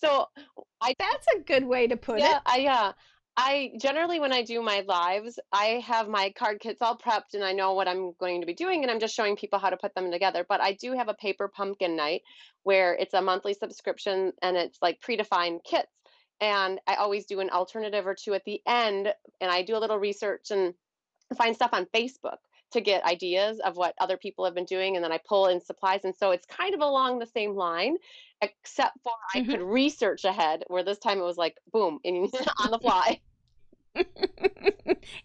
That's a good way to put it. I generally, when I do my lives, I have my card kits all prepped and I know what I'm going to be doing, and I'm just showing people how to put them together. But I do have a paper pumpkin night where it's a monthly subscription and it's like predefined kits. And I always do an alternative or two at the end, and I do a little research and find stuff on Facebook to get ideas of what other people have been doing, and then I pull in supplies. And so it's kind of along the same line, except for I could research ahead, where this time it was like, boom, and on the fly.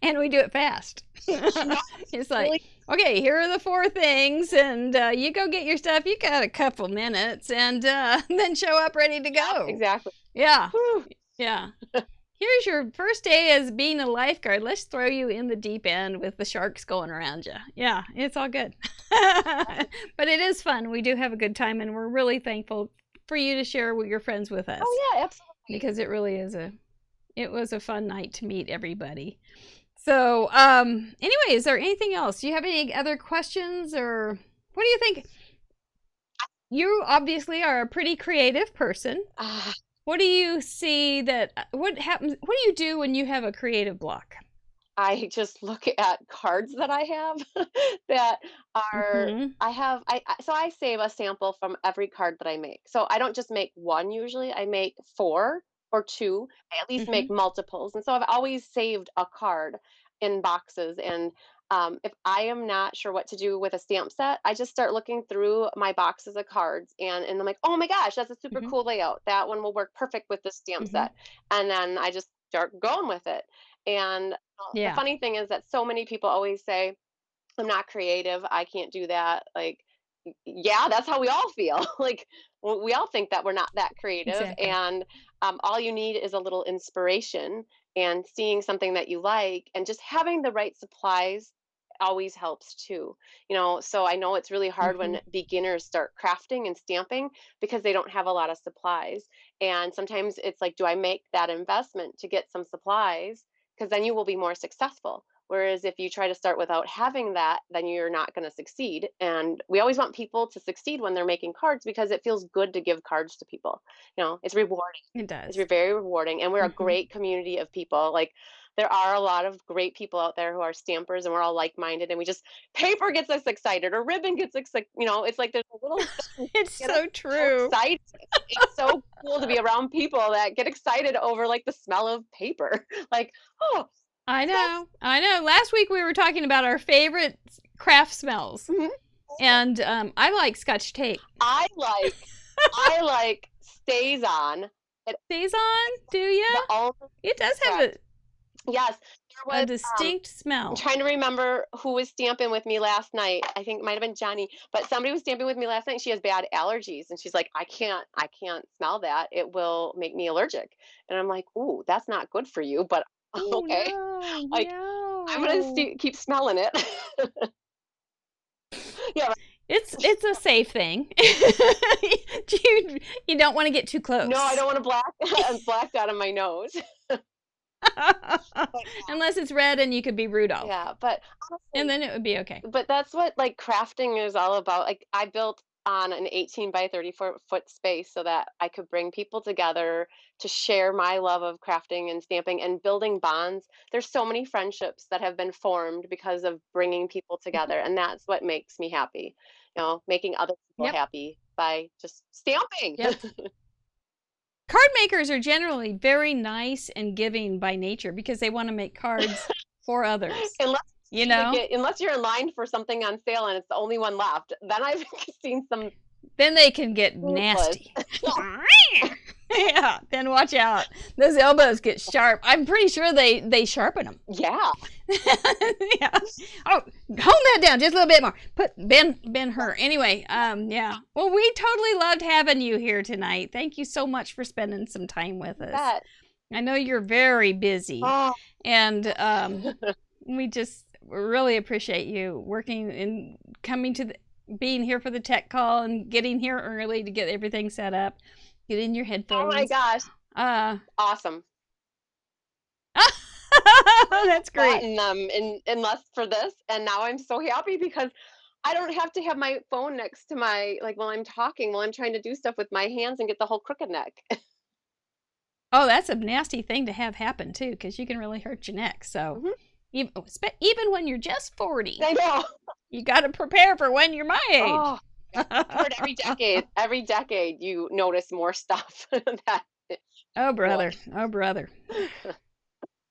And we do it fast. It's like, okay, here are the 4 things, and you go get your stuff. You got a couple minutes, and then show up ready to go. Exactly. Yeah. Whew. Yeah. Here's your first day as being a lifeguard. Let's throw you in the deep end with the sharks going around you. Yeah, it's all good. But it is fun. We do have a good time, and we're really thankful for you to share with your friends with us. Oh, yeah, absolutely. Because it really is it was a fun night to meet everybody. So, anyway, is there anything else? Do you have any other questions, or what do you think? You obviously are a pretty creative person. What do you see what happens? What do you do when you have a creative block? I just look at cards that I have that are, so I save a sample from every card that I make. So I don't just make one usually, I make 4 or 2, I at least make multiples. And so I've always saved a card in boxes. And if I am not sure what to do with a stamp set, I just start looking through my boxes of cards, and I'm like, oh my gosh, that's a super cool layout. That one will work perfect with this stamp set. And then I just start going with it. And the funny thing is that so many people always say, I'm not creative, I can't do that. Like, yeah, that's how we all feel. Like, we all think that we're not that creative. Exactly. And all you need is a little inspiration. and seeing something that you like and just having the right supplies always helps too. So I know it's really hard Hmm. when beginners start crafting and stamping because they don't have a lot of supplies. And sometimes it's like, do I make that investment to get some supplies? Because then you will be more successful. Whereas if you try to start without having that, then you're not going to succeed. And we always want people to succeed when they're making cards because it feels good to give cards to people. It's rewarding. It It's does. very rewarding. And we're a Hmm. great community of people. Like, there are a lot of great people out there who are stampers, and we're all like-minded, and we just paper gets us excited, or ribbon gets excited. It's like there's a little thing It's that get us so so true. excited. It's so cool to be around people that get excited over like the smell of paper. Like, oh, I that's know. I know. Last week we were talking about our favorite craft smells, mhm. and I like Scotch tape. I like I like stays on. It, Stays on, do ya? the only It does have correct. Yes, there a was. distinct I'm smell. trying to remember who was stamping with me last night. I think it might have been Johnny, but somebody was stamping with me last night. She has bad allergies, and she's like, I can't smell that. It will make me allergic." And I'm like, "Ooh, that's not good for you." But Oh okay, no, like I'm gonna no. keep smelling it. Yeah. It's a safe thing. you you don't want to get too No, I close. don't want to blacked out of my nose. But Unless it's red and you could be Rudolph. yeah, but And honestly, then it would be okay. but that's what like crafting is all about. Like, I built on an 18 by 34-foot space so that I could bring people together to share my love of crafting and stamping and building bonds. There's so many friendships that have been formed because of bringing people Mhm. together, and that's what makes me happy. Making other people Yep. happy by just stamping. Yep. Card makers are generally very nice and giving by nature because they want to make cards for others. unless You know? unless you're in line for something on sale and it's the only one left, then I've seen some Then they can get ruthless. nasty. Yeah, then watch out. Those elbows get sharp. I'm pretty sure they sharpen them. Yeah. Yeah. Oh, hold that down just a little bit more. Bend her. Anyway, yeah. Well, we totally loved having you here tonight. Thank you so much for spending some time with us. That. I know you're very busy, Oh. and we just really appreciate you working and coming to being here for the tech call and getting here early to get everything set up. Get in your Oh my headphones. awesome. That's great. Gotten them unless for this, and now I'm so happy because I don't have to have my phone next to my like while I'm talking, while I'm trying to do stuff with my hands and get the whole crooked neck. Oh, that's a nasty thing to have happen too, because you can really hurt your neck. So, Mhm. even when you're just 40, I know. you got to prepare for when you're my age. Oh, I've heard every decade you notice more stuff that Oh, brother. Oh, brother.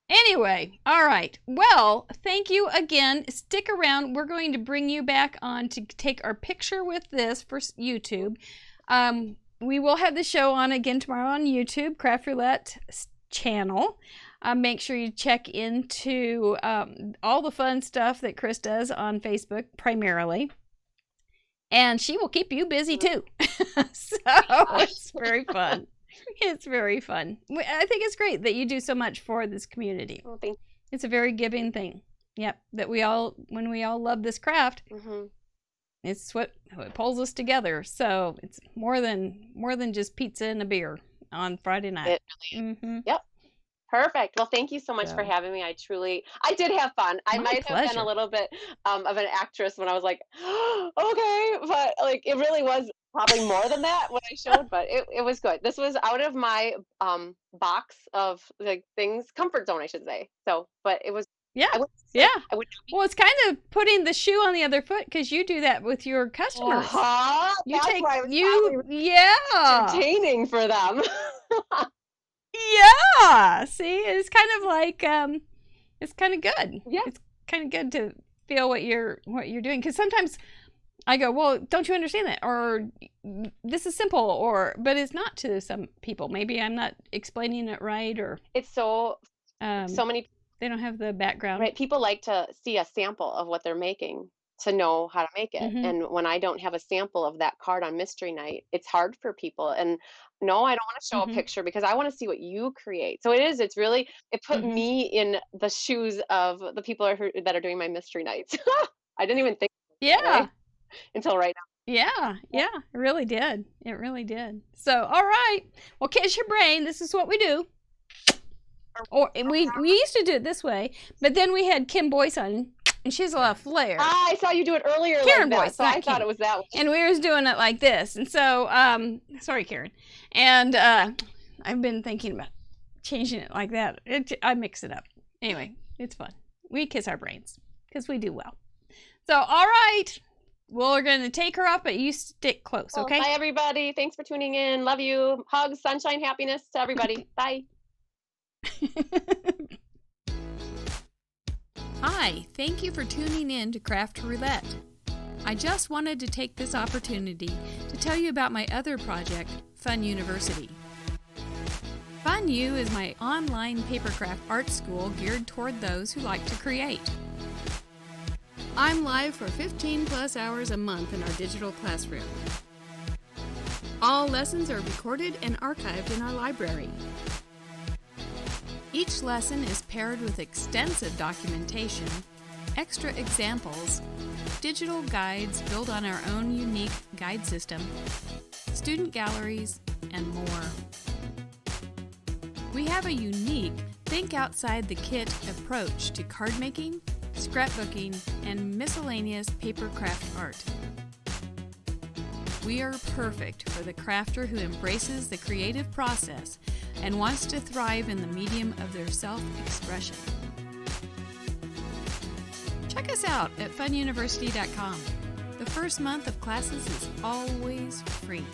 Anyway, all right. Well, thank you again. Stick around. We're going to bring you back on to take our picture with this for YouTube. We will have the show on again tomorrow on YouTube, Craft Roulette channel. Make sure you check into all the fun stuff that Chris does on Facebook primarily. And she will keep you busy too. So it's very fun. It's very fun. I think it's great that you do so much for this community. Oh, thank It's a very giving thing. Yep. That when we all love this craft, you. it's what pulls us together. So it's more than just pizza and a beer on Friday night. It really is. Mm-hmm. Yep. Perfect. Well, thank you so much for So, having me. I did have fun. I my might have been a pleasure. little bit of an actress when I was like, okay, but like it really was probably more than that when I showed, but it was good. This was out of my box of like things, comfort zone, I should say. So, but it was, Yeah. I would say, Yeah. I would not be. Well, it's kind of putting the shoe on the other foot because you do that with your customers. You That's take why it was you probably yeah. entertaining for them. Yeah. See, it's kind of like it's kind of good. Yeah. It's kind of good to feel what you're doing because sometimes I go, well, don't you understand that? Or this is simple, but it's not to some people. Maybe I'm not explaining it right, or It's so many they don't have the background. right. People like to see a sample of what they're making to know how to make it. Mm-hmm. And when I don't have a sample of that card on mystery night, it's hard for people. And no, I don't want to show a Mm-hmm. picture because I want to see what you create. So it's really, it put Mm-hmm. me in the shoes of the people that are doing my mystery nights. I didn't even think that Yeah. way until right Yeah. now. Yeah. It really did. It really did. So, all right. Well, kiss your brain. This is what we do. Or we used to do it this way, but then we had Kim Boyce on, and she's a lot of flair. I saw you do it earlier Karen like that, Boyce, so not I thought Kim. it was that one. And we was doing it like this. And so, sorry, Karen. And I've been thinking about changing it like that. I mix it up. Anyway, it's fun. We kiss our brains because we do well. So, all right. Well, we're going to take her up, but you stick close, okay? Bye, everybody. Thanks for tuning in. Love you. Hugs, sunshine, happiness to everybody. Bye. Hi, thank you for tuning in to Craft Roulette. I just wanted to take this opportunity to tell you about my other project, Fun University. Fun U is my online papercraft art school geared toward those who like to create. I'm live for 15 plus hours a month in our digital classroom. All lessons are recorded and archived in our library. Each lesson is paired with extensive documentation, extra examples, digital guides built on our own unique guide system, student galleries, and more. We have a unique think outside the kit approach to card making, scrapbooking, and miscellaneous papercraft art. We are perfect for the crafter who embraces the creative process and wants to thrive in the medium of their self-expression. Check us out at fununiversity.com. The first month of classes is always free.